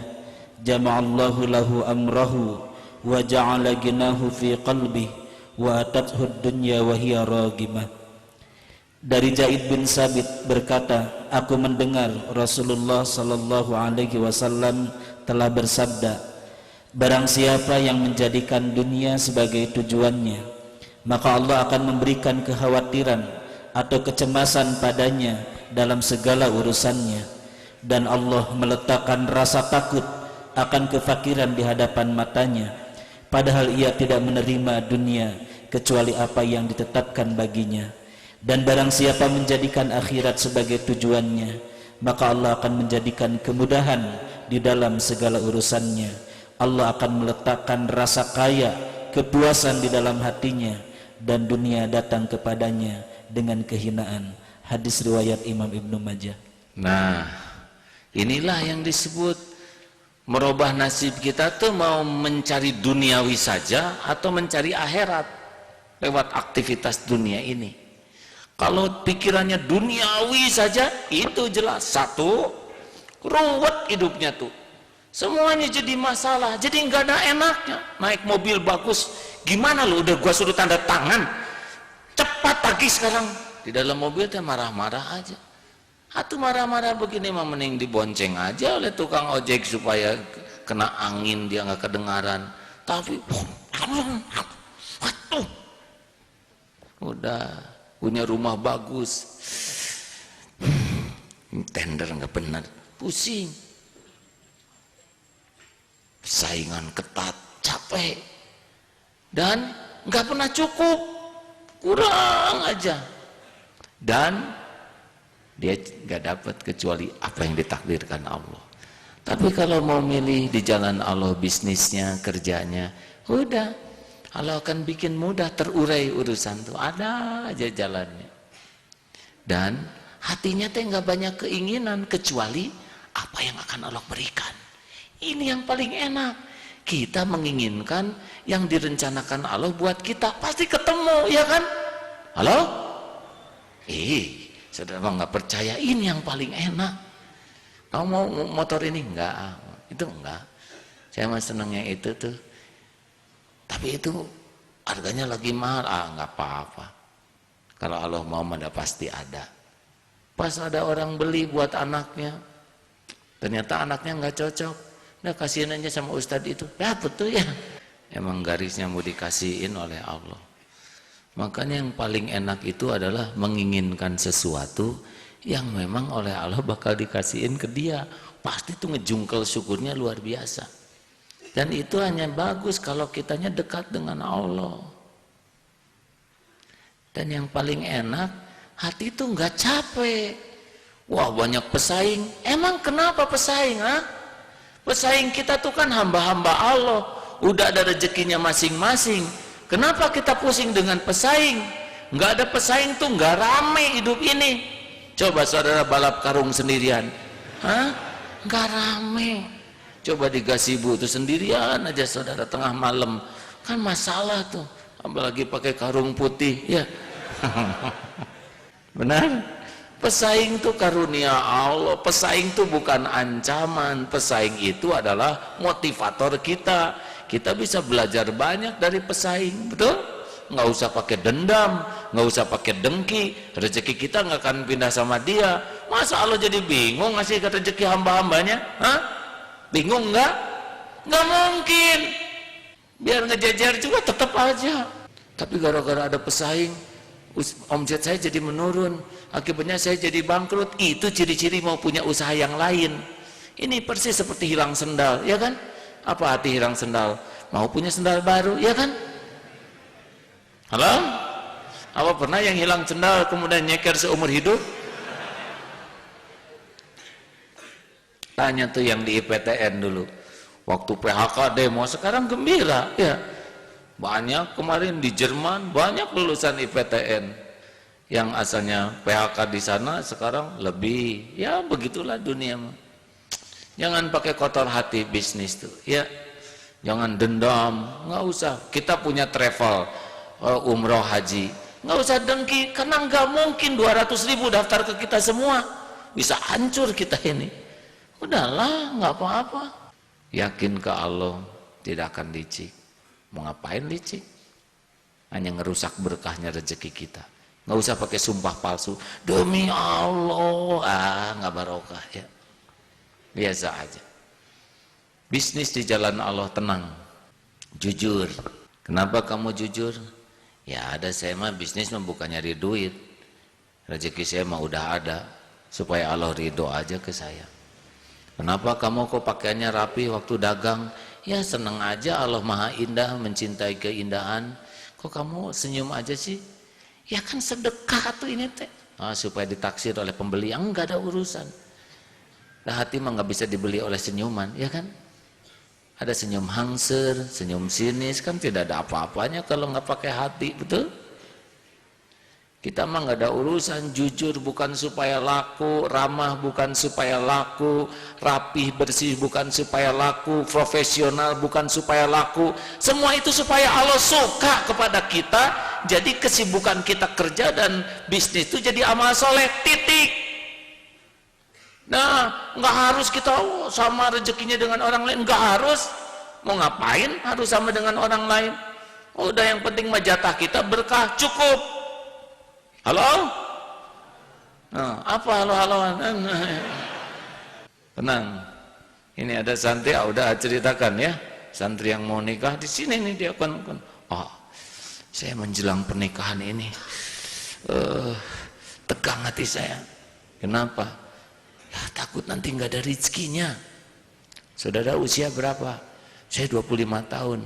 Speaker 2: jama'allahu lahu amrahu wa ja'ala ginahu fi qalbihi wa atathu dunya wa hiya ragimah. Dari Zaid bin Tsabit berkata, aku mendengar Rasulullah sallallahu alaihi wasallam telah bersabda, barang siapa yang menjadikan dunia sebagai tujuannya, maka Allah akan memberikan kekhawatiran atau kecemasan padanya dalam segala urusannya, dan Allah meletakkan rasa takut akan kefakiran di hadapan matanya, padahal ia tidak menerima dunia kecuali apa yang ditetapkan baginya. Dan barang siapa menjadikan akhirat sebagai tujuannya, maka Allah akan menjadikan kemudahan di dalam segala urusannya. Allah akan meletakkan rasa kaya, kepuasan di dalam hatinya, dan dunia datang kepadanya dengan kehinaan. Hadis riwayat Imam Ibnu Majah.
Speaker 1: Nah, inilah yang disebut merubah nasib kita tuh mau mencari duniawi saja atau mencari akhirat lewat aktivitas dunia ini. Kalau pikirannya duniawi saja, itu jelas satu ruwet hidupnya tuh, semuanya jadi masalah, jadi nggak ada enaknya. Naik mobil bagus, gimana lo udah gua suruh tanda tangan, cepat lagi sekarang. Di dalam mobil dia marah-marah aja. Atau marah-marah begini mah mending dibonceng aja oleh tukang ojek supaya kena angin dia nggak kedengaran. Tapi udah punya rumah bagus, tender nggak benar, pusing, saingan ketat, capek, dan nggak pernah cukup, kurang aja, dan dia nggak dapat kecuali apa yang ditakdirkan Allah. Tapi kalau mau milih di jalan Allah, bisnisnya, kerjanya, udah Allah akan bikin mudah, terurai urusan tuh, ada aja jalannya. Dan hatinya teh nggak banyak keinginan kecuali apa yang akan Allah berikan. Ini yang paling enak. Kita menginginkan yang direncanakan Allah buat kita, pasti ketemu, ya kan? Halo? Saudara nggak percaya, ini yang paling enak. Kamu mau motor ini? Enggak, itu enggak. Saya mah senangnya itu tuh. Tapi itu harganya lagi mahal, nggak apa-apa. Kalau Allah mau ada pasti ada. Pas ada orang beli buat anaknya, ternyata anaknya nggak cocok, udah kasihin aja sama ustadz itu. Ya betul ya, emang garisnya mau dikasihin oleh Allah. Makanya yang paling enak itu adalah menginginkan sesuatu yang memang oleh Allah bakal dikasihin ke dia. Pasti tuh ngejungkel syukurnya luar biasa. Dan itu hanya bagus kalau kitanya dekat dengan Allah. Dan yang paling enak Hati itu nggak capek. Wah, banyak pesaing. Emang kenapa pesaing? Pesaing kita tuh kan hamba-hamba Allah. Udah ada rezekinya masing-masing. Kenapa kita pusing dengan pesaing? Nggak ada pesaing tuh nggak rame hidup ini. Coba saudara balap karung sendirian, nggak rame. Coba di gazebo tuh sendirian aja saudara tengah malam, kan masalah tuh. Apalagi pakai karung putih, ya. Benar? Pesaing itu karunia Allah. Pesaing itu bukan ancaman. Pesaing itu adalah motivator kita. Kita bisa belajar banyak dari pesaing, betul? Nggak usah pakai dendam, nggak usah pakai dengki. Rezeki kita nggak akan pindah sama dia. Masa Allah jadi bingung ngasih ke rezeki hamba-hambanya? Bingung nggak? Nggak mungkin. Biar ngejejer juga tetap aja. Tapi gara-gara ada pesaing, omset saya jadi menurun, akibatnya saya jadi bangkrut. Itu ciri-ciri mau punya usaha yang lain. Ini persis seperti hilang sendal, ya kan? Apa arti hilang sendal? Mau punya sendal baru, ya kan? Halo? Apa pernah yang hilang sendal kemudian nyeker seumur hidup? Tanya tuh yang di IPTN dulu, waktu PHK demo, sekarang gembira, ya. Banyak kemarin di Jerman, banyak lulusan IPTN yang asalnya PHK di sana, sekarang lebih, ya begitulah dunia. Jangan pakai kotor hati bisnis tuh, ya. Jangan dendam, nggak usah. Kita punya travel, umroh haji, nggak usah dengki, karena nggak mungkin 200.000 daftar ke kita semua, bisa hancur kita ini. Udahlah, nggak apa-apa. Yakin ke Allah, tidak akan licik. Mau ngapain licik? Hanya ngerusak berkahnya rezeki kita. Nggak usah pakai sumpah palsu. Demi Allah, nggak barokah, ya. Biasa aja. Bisnis di jalan Allah tenang, jujur. Kenapa kamu jujur? Ya ada, saya mah bisnis mah bukan nyari duit. Rezeki saya mah udah ada, supaya Allah ridho aja ke saya. Kenapa kamu kok pakaiannya rapi waktu dagang? Ya seneng aja, Allah maha indah, mencintai keindahan. Kok kamu senyum aja sih? Ya kan sedekah tuh ini teh. Supaya ditaksir oleh pembeli, yang nggak ada urusan. Nah, hati mah nggak bisa dibeli oleh senyuman, ya kan? Ada senyum hangser, senyum sinis, kan tidak ada apa-apanya kalau nggak pakai hati, betul? Kita mah nggak ada urusan. Jujur bukan supaya laku, ramah bukan supaya laku, rapih bersih bukan supaya laku, profesional bukan supaya laku. Semua itu supaya Allah suka kepada kita. Jadi kesibukan kita kerja dan bisnis itu jadi amal soleh, titik. Nah, nggak harus kita sama rezekinya dengan orang lain, nggak harus. Mau ngapain harus sama dengan orang lain? Udah, yang penting mah jatah kita berkah, cukup. Halo? Nah, apa halo-haloan? Tenang. Ini ada santri, udah ceritakan ya. Santri yang mau nikah di sini nih, dia kan. Saya menjelang pernikahan ini, tegang hati saya. Kenapa? Ya, takut nanti nggak ada rezekinya. Saudara usia berapa? Saya 25 tahun.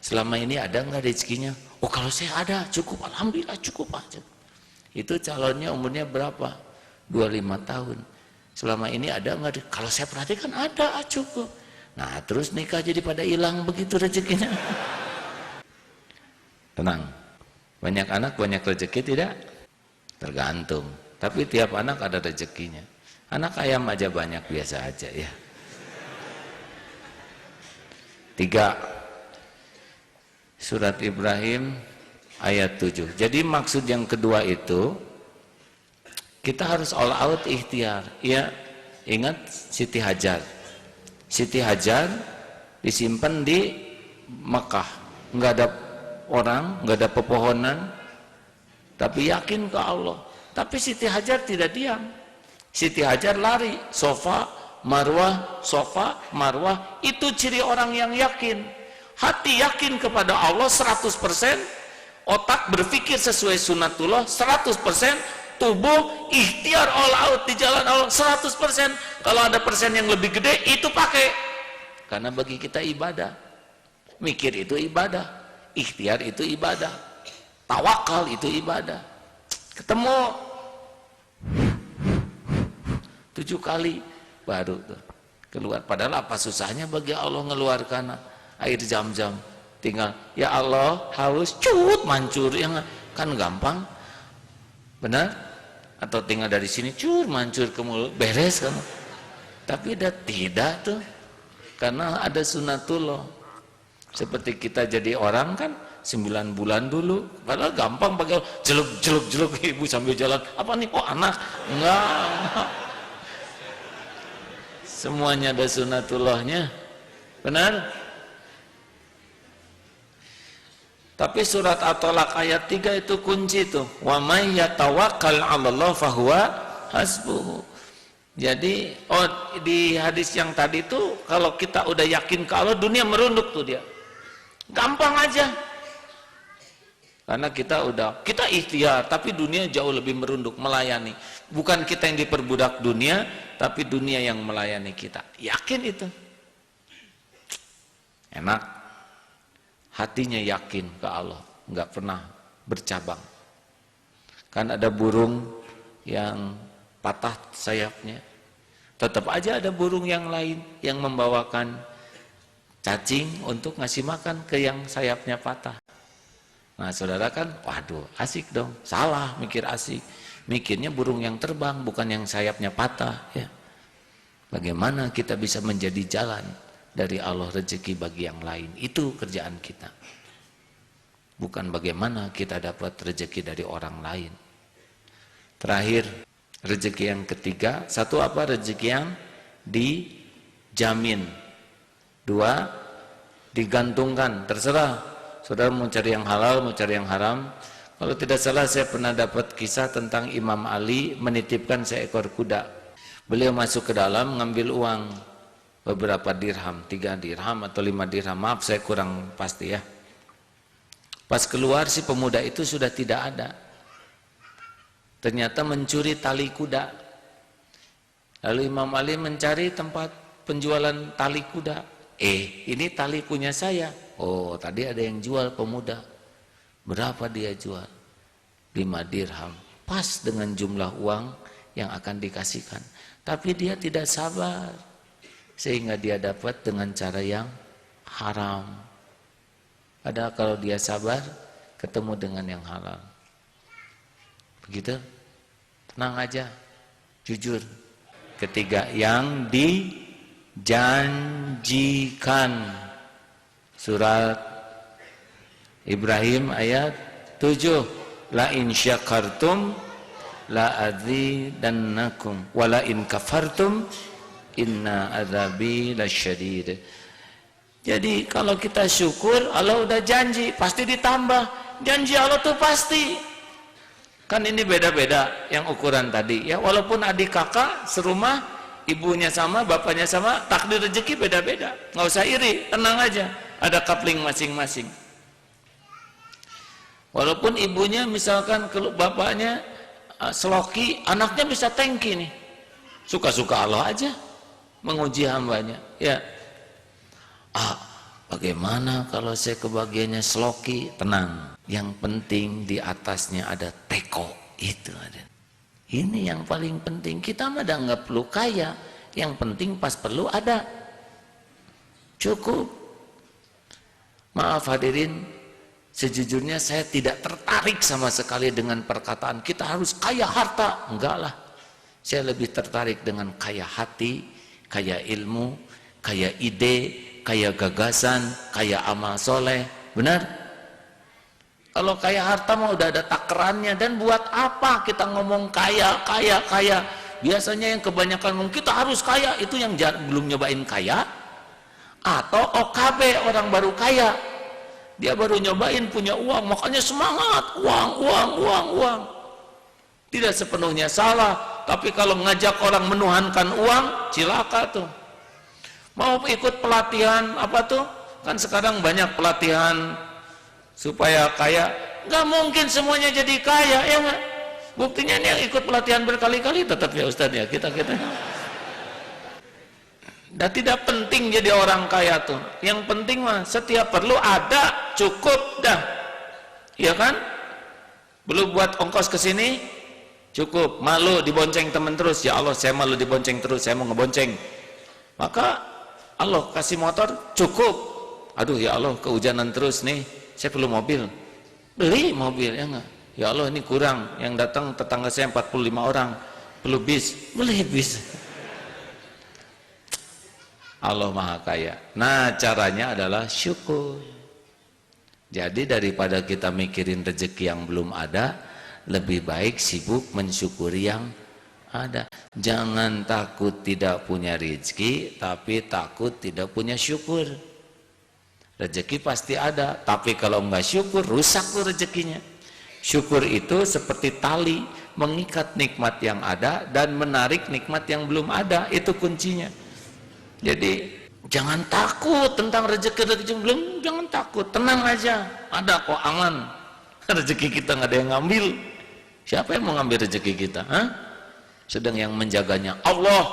Speaker 1: Selama ini ada nggak rezekinya? Oh, kalau saya ada, cukup, alhamdulillah cukup aja. Itu calonnya umurnya berapa? 25 tahun. Selama ini ada nggak? Kalau saya perhatikan ada, cukup. Nah, terus nikah jadi pada hilang begitu rezekinya. Tenang. Banyak anak banyak rezeki tidak? Tergantung. Tapi tiap anak ada rezekinya. Anak ayam aja banyak, biasa aja ya. 3. Surat Ibrahim ayat 7. Jadi maksud yang kedua itu, kita harus all out ikhtiar. Ya, ingat Siti Hajar. Siti Hajar disimpan di Mekah. Nggak ada orang, nggak ada pepohonan, tapi yakin ke Allah. Tapi Siti Hajar tidak diam. Siti Hajar lari, sofa, marwah, sofa, marwah. Itu ciri orang yang yakin. Hati yakin kepada Allah 100%, otak berpikir sesuai sunatullah 100%, tubuh ikhtiar all out di jalan Allah 100%. Kalau ada persen yang lebih gede, itu pakai. Karena bagi kita ibadah. Mikir itu ibadah, ikhtiar itu ibadah, tawakal itu ibadah. ketemu 7 kali baru tuh keluar. Padahal apa susahnya bagi Allah ngeluarkan air Zam-Zam, tinggal ya Allah haus cut mancur, yang kan gampang, benar? Atau tinggal dari sini cur mancur ke mulut, beres kamu. Tapi tidak tuh, karena ada sunatullah. Seperti kita jadi orang kan 9 bulan dulu, padahal gampang pakai jeluk ibu sambil jalan, apa nih kok anak? Enggak. Semuanya ada sunatullahnya, benar? Tapi surat At-Tolak ayat 3 itu kunci tuh. Wa may yatawakkal 'alallah fahuwa hasbuhu. Jadi di hadis yang tadi tuh kalau kita udah yakin ke Allah, dunia merunduk tuh dia. Gampang aja. Karena kita ikhtiar, tapi dunia jauh lebih merunduk, melayani. Bukan kita yang diperbudak dunia, tapi dunia yang melayani kita. Yakin itu. Enak. Hatinya yakin ke Allah, nggak pernah bercabang. Kan ada burung yang patah sayapnya, tetap aja ada burung yang lain yang membawakan cacing untuk ngasih makan ke yang sayapnya patah. Nah saudara kan, waduh asik dong, salah mikir asik, mikirnya burung yang terbang bukan yang sayapnya patah ya. Bagaimana kita bisa menjadi jalan dari Allah rezeki bagi yang lain, itu kerjaan kita, bukan bagaimana kita dapat rezeki dari orang lain. Terakhir, rezeki yang ketiga, satu apa? Rezeki yang dijamin. 2, digantungkan, terserah saudara mau cari yang halal, mau cari yang haram. Kalau tidak salah saya pernah dapat kisah tentang Imam Ali menitipkan seekor kuda. Beliau masuk ke dalam ngambil uang beberapa dirham, 3 dirham atau 5 dirham, maaf saya kurang pasti ya. Pas keluar si pemuda itu sudah tidak ada, ternyata mencuri tali kuda. Lalu Imam Ali mencari tempat penjualan tali kuda, ini tali punya saya. Oh tadi ada yang jual pemuda. Berapa dia jual? 5 dirham, pas dengan jumlah uang yang akan dikasihkan. Tapi dia tidak sabar, sehingga dia dapat dengan cara yang haram. Padahal kalau dia sabar, ketemu dengan yang halal. Begitu? Tenang aja, jujur. Ketiga, yang dijanjikan. Surat Ibrahim ayat 7. La in syakartum la azidannakum wa la in kafartum inna azabi lasyadid. Jadi kalau kita syukur, Allah udah janji pasti ditambah. Janji Allah tuh pasti. Kan ini beda-beda yang ukuran tadi ya, walaupun adik kakak serumah, ibunya sama, bapaknya sama, takdir rezeki beda-beda. Nggak usah iri, tenang aja, ada kapling masing-masing. Walaupun ibunya misalkan kalau bapaknya seloki, anaknya bisa tengki nih. Suka-suka Allah aja menguji hambanya ya. Bagaimana kalau saya kebagiannya seloki? Tenang, yang penting di atasnya ada teko, itu ada. Ini yang paling penting. Kita mah nggak perlu kaya, yang penting pas perlu ada, cukup. Maaf hadirin, sejujurnya saya tidak tertarik sama sekali dengan perkataan kita harus kaya harta. Enggak lah, saya lebih tertarik dengan kaya hati, kaya ilmu, kaya ide, kaya gagasan, kaya amal soleh. Benar? Kalau kaya harta mah udah ada takarannya. Dan buat apa kita ngomong kaya? Biasanya yang kebanyakan ngomong kita harus kaya, itu yang belum nyobain kaya, atau OKB, orang baru kaya, dia baru nyobain punya uang, makanya semangat, uang. Tidak sepenuhnya salah, tapi kalau ngajak orang menuhankan uang, cilaka tuh. Mau ikut pelatihan apa tuh? Kan sekarang banyak pelatihan supaya kaya. Nggak mungkin semuanya jadi kaya, ya nggak? Buktinya ini yang ikut pelatihan berkali-kali tetap ya Ustadz ya, kita. Dan tidak penting jadi orang kaya tuh. Yang penting mah setiap perlu ada, cukup dah. Iya kan? Belum buat ongkos ke sini, cukup. Malu dibonceng teman terus, ya Allah saya malu dibonceng terus, saya mau ngebonceng. Maka Allah kasih motor, cukup. Aduh ya Allah kehujanan terus nih, saya perlu mobil. Beli mobil, ya enggak? Ya Allah ini kurang, yang datang tetangga saya 45 orang, perlu bis, beli bis. Allah Maha Kaya. Nah caranya adalah syukur. Jadi daripada kita mikirin rezeki yang belum ada, lebih baik sibuk mensyukuri yang ada. Jangan takut tidak punya rezeki, tapi takut tidak punya syukur. Rezeki pasti ada, tapi kalau enggak syukur, rusak tuh rezekinya. Syukur itu seperti tali, mengikat nikmat yang ada dan menarik nikmat yang belum ada, itu kuncinya. Jadi jangan takut tentang rezeki belum, jangan takut, tenang aja, ada kok, aman. Rezeki kita nggak ada yang ngambil. Siapa yang mau ngambil rezeki kita? Sedang yang menjaganya Allah,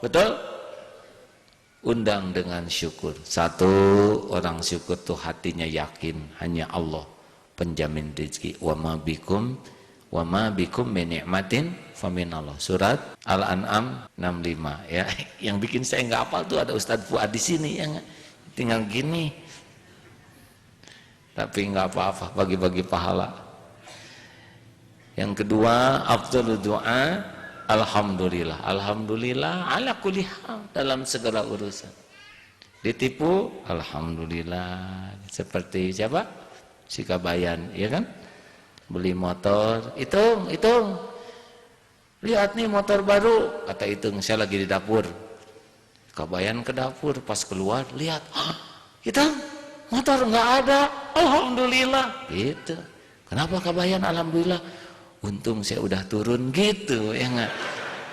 Speaker 1: betul? Undang dengan syukur. Satu, orang syukur tuh hatinya yakin hanya Allah penjamin rezeki. Wa ma bikum min ni'matin faminallah. Surat Al-An'am 65 ya. Yang bikin saya nggak hafal tuh ada Ustadz Fuad di sini ya, tinggal gini. Tapi nggak apa-apa, bagi-bagi pahala. Yang kedua, afdhalud du'a alhamdulillah. Alhamdulillah ala kulli hal, dalam segala urusan. Ditipu, alhamdulillah. Seperti siapa? Si Kabayan, ya kan? Beli motor, hitung. Lihat nih motor baru, kata hitung, saya lagi di dapur. Kabayan ke dapur, pas keluar, lihat, hitung, motor nggak ada, alhamdulillah. Gitu. Kenapa Kabayan alhamdulillah? Untung saya udah turun gitu, ya nggak?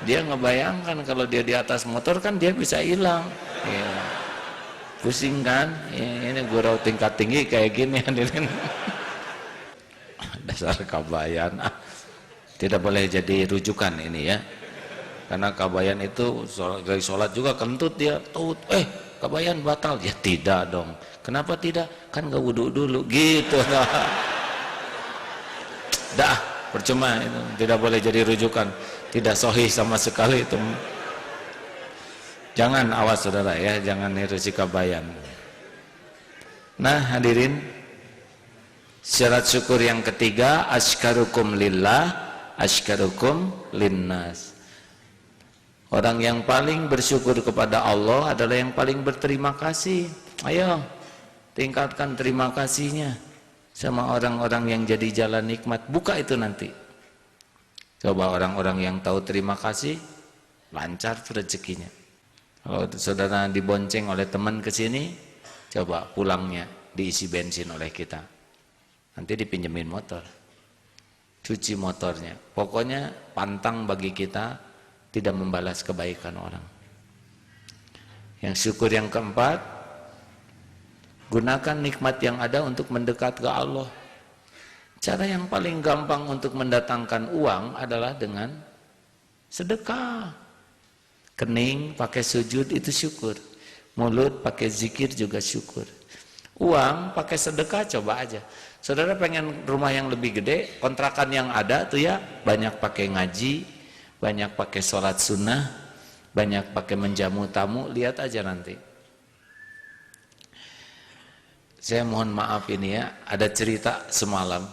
Speaker 1: Dia ngebayangkan kalau dia di atas motor kan dia bisa hilang. Ya. Pusing kan? Ya, ini gurau tingkat tinggi kayak gini hadirin. Dasar Kabayan. Tidak boleh jadi rujukan ini ya. Karena Kabayan itu dari sholat juga kentut dia. Kabayan batal. Ya tidak dong. Kenapa tidak? Kan gak wudhu dulu gitu. Dah, percuma itu. Tidak boleh jadi rujukan. Tidak sahih sama sekali itu. Jangan, awas saudara ya, jangan niru si Kabayan. Nah hadirin, syarat syukur yang ketiga, asykarukum lillah, asykarukum linnas. Orang yang paling bersyukur kepada Allah adalah yang paling berterima kasih. Ayo tingkatkan terima kasihnya sama orang-orang yang jadi jalan nikmat. Buka itu nanti. Coba orang-orang yang tahu terima kasih, lancar rezekinya. Kalau saudara dibonceng oleh teman ke sini, coba pulangnya diisi bensin oleh kita. Nanti dipinjemin motor. Cuci motornya. Pokoknya pantang bagi kita tidak membalas kebaikan orang. Yang syukur yang keempat, gunakan nikmat yang ada untuk mendekat ke Allah. Cara yang paling gampang untuk mendatangkan uang adalah dengan sedekah. Kening pakai sujud itu syukur. Mulut pakai zikir juga syukur. Uang pakai sedekah, coba aja. Saudara pengen rumah yang lebih gede, kontrakan yang ada tuh ya, banyak pakai ngaji, banyak pakai sholat sunnah, banyak pakai menjamu tamu, lihat aja nanti. Saya mohon maaf ini ya, ada cerita semalam.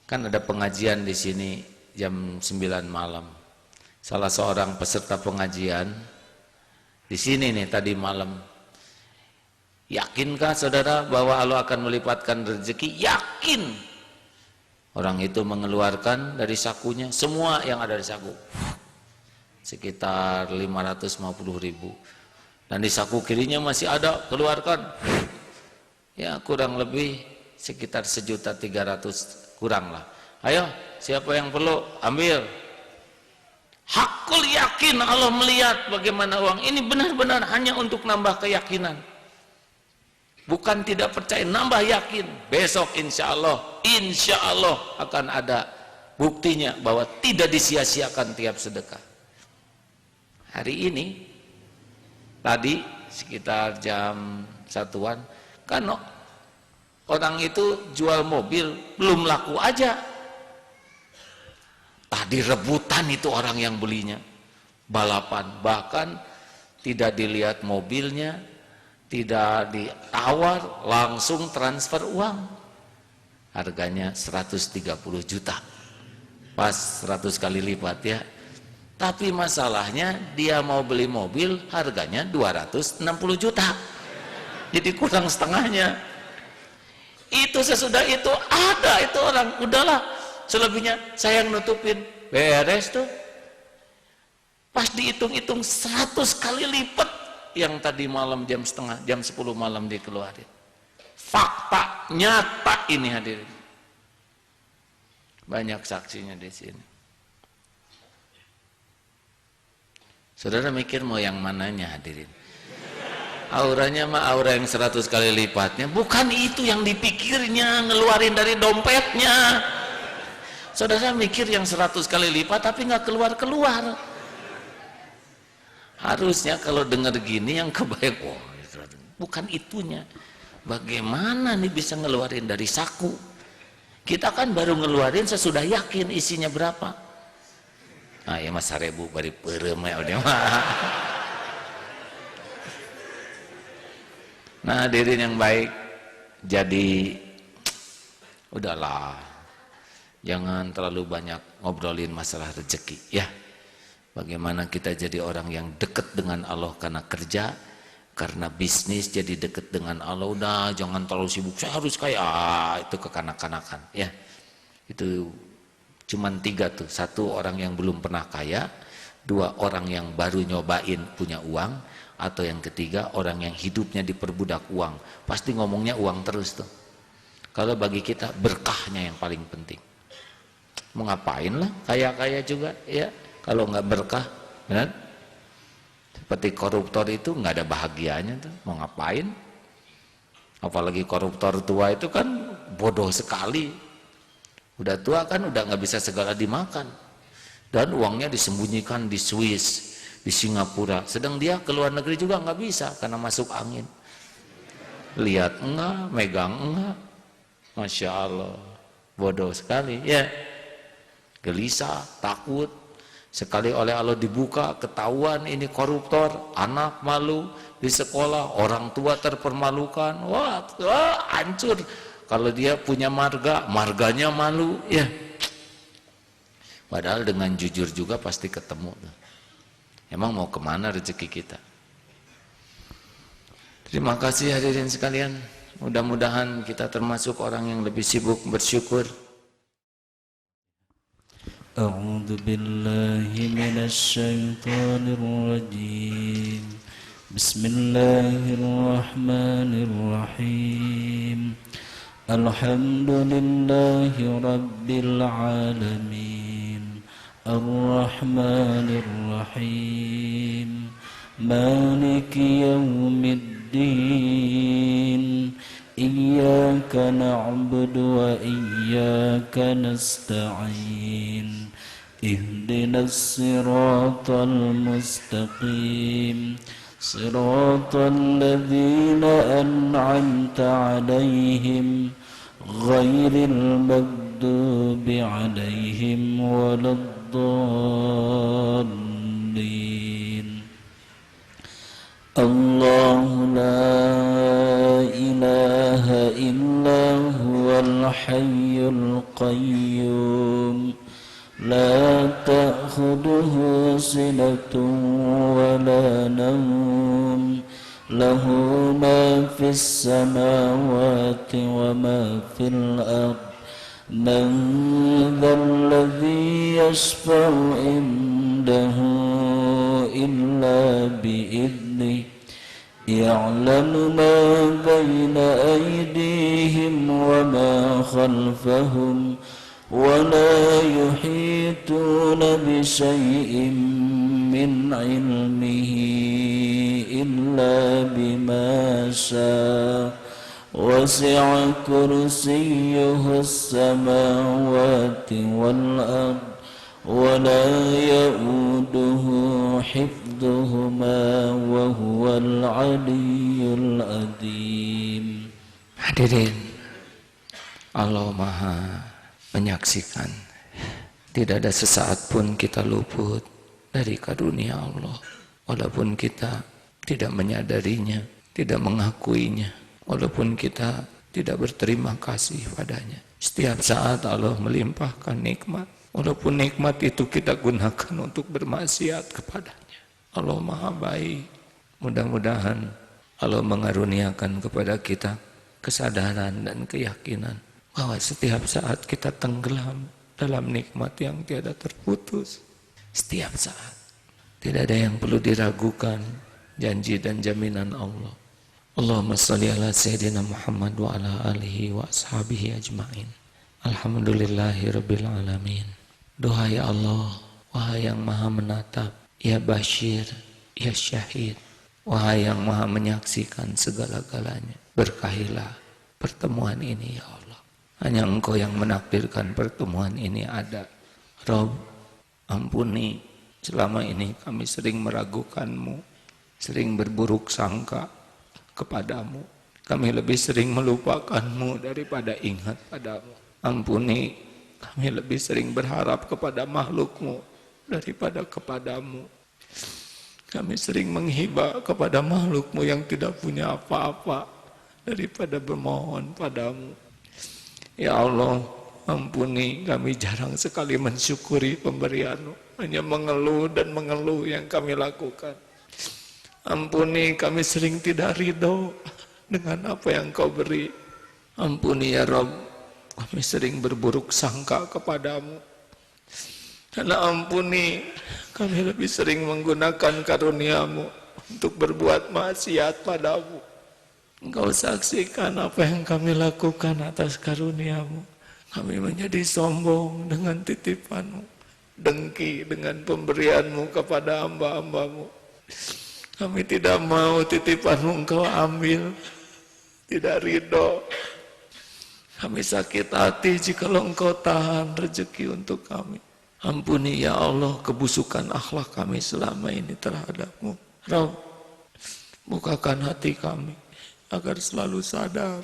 Speaker 1: Kan ada pengajian di sini jam 9 malam. Salah seorang peserta pengajian di sini nih tadi malam. Yakinkah saudara bahwa Allah akan melipatkan rezeki? Yakin. Orang itu mengeluarkan dari sakunya semua yang ada di saku. Sekitar 550.000. Dan di saku kirinya masih ada, keluarkan. Ya kurang lebih sekitar 1.300.000 kurang lah. Ayo, siapa yang perlu ambil. Hakul yakin Allah melihat bagaimana uang ini benar-benar hanya untuk nambah keyakinan. Bukan tidak percaya, nambah yakin. Besok insya Allah akan ada buktinya bahwa tidak disia-siakan tiap sedekah. Hari ini, tadi sekitar jam 1-an, kan orang itu jual mobil belum laku aja, Jadi rebutan itu orang yang belinya, balapan, bahkan tidak dilihat mobilnya, tidak ditawar, langsung transfer uang. Harganya 130 juta, pas 100 kali lipat ya. Tapi masalahnya dia mau beli mobil harganya 260 juta, jadi kurang setengahnya. Itu sesudah itu ada itu orang, udahlah selebihnya saya yang nutupin, beres tuh. Pas dihitung-hitung 100 kali lipat yang tadi malam jam 10 malam dikeluarin. Fakta nyata ini hadirin, banyak saksinya di sini. Saudara mikir mau yang mananya hadirin? Auranya mah aura yang 100 kali lipatnya, bukan itu yang dipikirnya, ngeluarin dari dompetnya. Saudara mikir yang 100 kali lipat tapi nggak keluar-keluar. Harusnya kalau dengar gini yang kebayang, oh bukan itunya. Bagaimana nih bisa ngeluarin dari saku? Kita kan baru ngeluarin sesudah yakin isinya berapa. Ah ya mas 1000 bari perem ya udah mah. Nah hadirin yang baik, jadi udahlah, jangan terlalu banyak ngobrolin masalah rezeki ya. Bagaimana kita jadi orang yang dekat dengan Allah karena kerja, karena bisnis jadi dekat dengan Allah. Udah jangan terlalu sibuk, saya harus kaya, itu kekanak-kanakan ya. Itu cuman 3 tuh, 1 orang yang belum pernah kaya, 2 orang yang baru nyobain punya uang, atau yang ketiga orang yang hidupnya diperbudak uang. Pasti ngomongnya uang terus tuh. Kalau bagi kita berkahnya yang paling penting. Mau ngapain lah kaya-kaya juga ya, kalau nggak berkah, benar? Seperti koruptor itu nggak ada bahagianya tuh, mau ngapain? Apalagi koruptor tua itu kan bodoh sekali. Udah tua kan udah nggak bisa segala dimakan, dan uangnya disembunyikan di Swiss, di Singapura, sedang dia ke luar negeri juga nggak bisa karena masuk angin. Lihat enggak, megang enggak, masya Allah, bodoh sekali ya, gelisah, takut. Sekali oleh Allah dibuka, ketahuan ini koruptor, anak malu di sekolah, orang tua terpermalukan, wah hancur. Kalau dia punya marga, marganya malu ya. Padahal dengan jujur juga pasti ketemu. Emang mau kemana rezeki kita? Terima kasih hadirin sekalian. Mudah-mudahan kita termasuk orang yang lebih sibuk bersyukur.
Speaker 2: A'udzu billahi minasy syaithanir rajim. Bismillahirrahmanirrahim. Alhamdulillahi rabbil alamin. Ar-Rahmanir Rahim. Maliki yaumiddin. Iyyaka na'budu wa iyyaka nasta'in. Ihdinas siratal mustaqim. Siratal ladzina an'amta 'alaihim ghairil maghdubi 'alaihim waladdallin. Allahu la ilaha illa huwal hayyul qayyum. La ta'khudhuhu sinatun wa la nawm. Lahu ma fis samawati wa ma fil ardh. Man dzalladzi yashfa'u indahu illa bi'idhnihi. Ya'lamu ma bayna aydihim wa ma khalfahum. ولا يحيطون بشيء من علمه إلا بما شاء وسع كرسيه السماوات والأرض ولا يؤوده حفظهما وهو العلي العظيم.
Speaker 1: Hadirin, Allah Maha menyaksikan Tidak ada sesaat pun kita luput dari karunia Allah, walaupun kita tidak menyadarinya, tidak mengakuinya, walaupun kita tidak berterima kasih padanya. Setiap saat Allah melimpahkan nikmat, walaupun nikmat itu kita gunakan untuk bermaksiat kepadanya. Allah Maha Baik. Mudah-mudahan Allah mengaruniakan kepada kita kesadaran dan keyakinan bahwa setiap saat kita tenggelam dalam nikmat yang tiada terputus. Setiap saat. Tidak ada yang perlu diragukan janji dan jaminan Allah. Allahumma sholli ala Sayyidina Muhammad wa ala alihi wa ashabihi ajma'in. Alhamdulillahi rabbil alamin. Doa ya Allah, wahai yang maha menatap, ya Bashir, ya Syahid, wahai yang maha menyaksikan segala-galanya, berkahilah pertemuan ini ya Allah. Hanya Engkau yang menakdirkan pertemuan ini ada. Rabb, ampuni selama ini kami sering meragukan-Mu, sering berburuk sangka kepadamu. Kami lebih sering melupakan-Mu daripada ingat padamu. Ampuni, kami lebih sering berharap kepada makhluk-Mu daripada kepadamu. Kami sering menghibah kepada makhluk-Mu yang tidak punya apa-apa daripada bermohon padamu. Ya Allah, ampuni, kami jarang sekali mensyukuri pemberian-Mu. Hanya mengeluh dan mengeluh yang kami lakukan. Ampuni, kami sering tidak ridho dengan apa yang Kau beri. Ampuni ya Rabb, kami sering berburuk sangka kepadamu. Karena ampuni, kami lebih sering menggunakan karunia-Mu untuk berbuat maksiat padamu. Engkau saksikan apa yang kami lakukan atas karunia-Mu. Kami menjadi sombong dengan titipan-Mu, dengki dengan pemberian-Mu kepada hamba-hamba-Mu. Kami tidak mau titipan-Mu Engkau ambil, tidak ridho. Kami sakit hati jika Engkau tahan rezeki untuk kami. Ampuni ya Allah kebusukan akhlak kami selama ini terhadap-Mu. Rabb, bukakan hati kami agar selalu sadar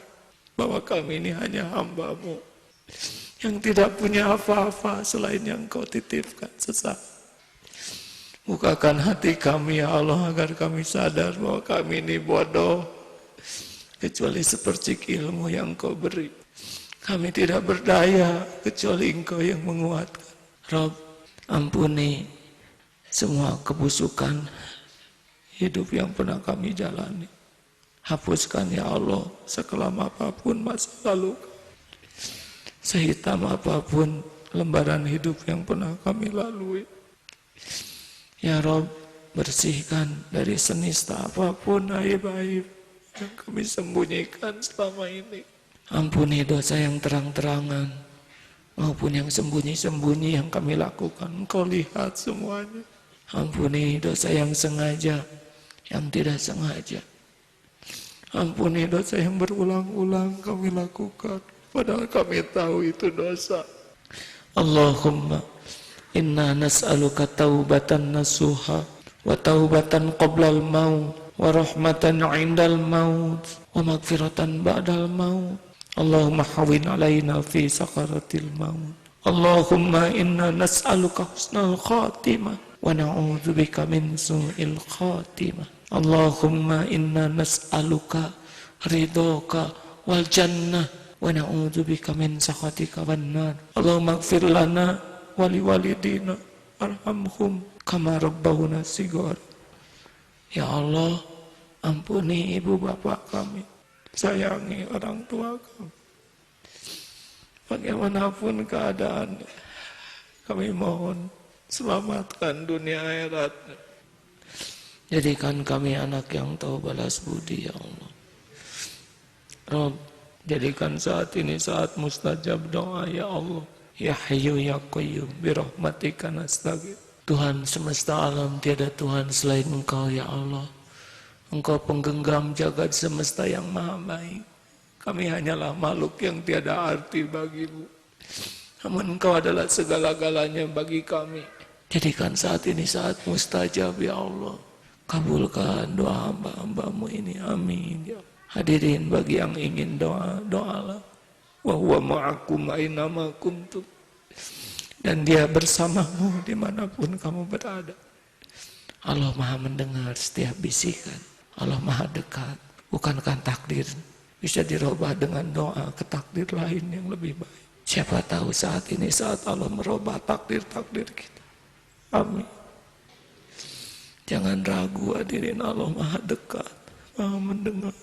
Speaker 1: bahwa kami ini hanya hamba-Mu yang tidak punya apa-apa selain yang Kau titipkan sesaat. Bukakan hati kami ya Allah agar kami sadar bahwa kami ini bodoh, kecuali sepercik ilmu yang Kau beri. Kami tidak berdaya kecuali Engkau yang menguatkan. Rabb, ampuni semua kebusukan hidup yang pernah kami jalani. Hapuskan ya Allah sekelam apapun masa lalu, sehitam apapun lembaran hidup yang pernah kami lalui. Ya Rabb, bersihkan dari senista apapun aib-aib yang kami sembunyikan selama ini. Ampuni dosa yang terang-terangan maupun yang sembunyi-sembunyi yang kami lakukan. Engkau lihat semuanya. Ampuni dosa yang sengaja, yang tidak sengaja. Ampuni dosa yang berulang-ulang kami lakukan, padahal kami tahu itu dosa. Allahumma inna nas'aluka taubatan nasuha wa taubatan qoblal maut wa rahmatan indal maut wa magfiratan ba'dal maut. Allahumma hawin alaina fi sakaratil maut. Allahumma inna nas'aluka husnal khatimah wa na'udzubika min su'il khatimah. Allahumma inna nas'aluka ridhoka wal jannah wa na'udzubika min sakhatika wan nar. Allahumma ighfir lana wa liwalidina arhamhum kama rabbawna shighara. Ya Allah, ampuni ibu bapak kami, sayangi orang tua kami. Bagaimanapun keadaan, kami mohon selamatkan dunia akhirat. Jadikan kami anak yang tahu balas budi ya Allah. Rabb, jadikan saat ini saat mustajab doa ya Allah. Ya Hayyu ya Qayyum birahmatika nastaghith. Tuhan semesta alam, tiada Tuhan selain Engkau ya Allah. Engkau penggenggam jagat semesta yang maha baik. Kami hanyalah makhluk yang tiada arti bagimu. Namun Engkau adalah segala-galanya bagi kami. Jadikan saat ini saat mustajab ya Allah. Kabulkan doa hamba-hamba-Mu ini, amin ya. Hadirin bagi yang ingin doa, doalah. Wa huwa ma'akum aina ma kuntum. dan Dia bersamamu dimanapun kamu berada. Allah Maha mendengar setiap bisikan. Allah Maha dekat. Bukankah takdir bisa dirubah dengan doa ke takdir lain yang lebih baik? Siapa tahu saat ini saat Allah merubah takdir-takdir kita. Amin. Jangan ragu hadirin, Allah Maha dekat, Maha mendengar.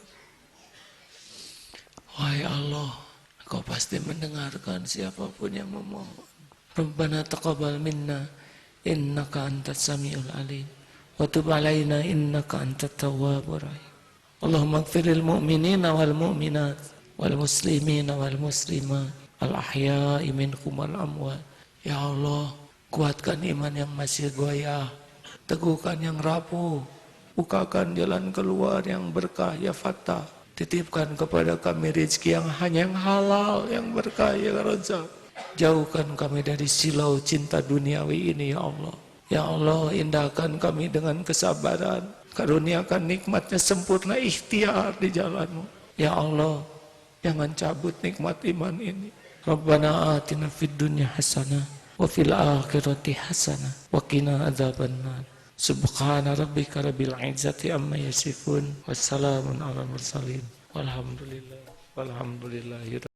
Speaker 1: Wahai Allah, Engkau pasti mendengarkan siapapun yang memohon. Rabbana taqabbal minna innaka antas samiul alim wa tub alaina innaka antat tawwabur rahim. Allahumma ighfiril mu'minina wal mu'minat wal muslimina wal muslimat al ahya'i minhum wal amwat. Ya Allah, kuatkan iman yang masih goyah, teguhkan yang rapuh, bukakan jalan keluar yang berkah ya Fattah. Titipkan kepada kami rezeki yang hanya yang halal, yang berkah ya Razzaq. Jauhkan kami dari silau cinta duniawi ini ya Allah. Ya Allah, indahkan kami dengan kesabaran. Karuniakan nikmatnya sempurna ikhtiar di jalanmu. Ya Allah, jangan cabut nikmat iman ini. Rabbana atina fid dunya hasanah wa fil akhirati hasanah wa qina adzabannar. Subhana rabbika rabbil izzati amma yasifun. Wassalamun ala mursalin. Walhamdulillah. Walhamdulillahi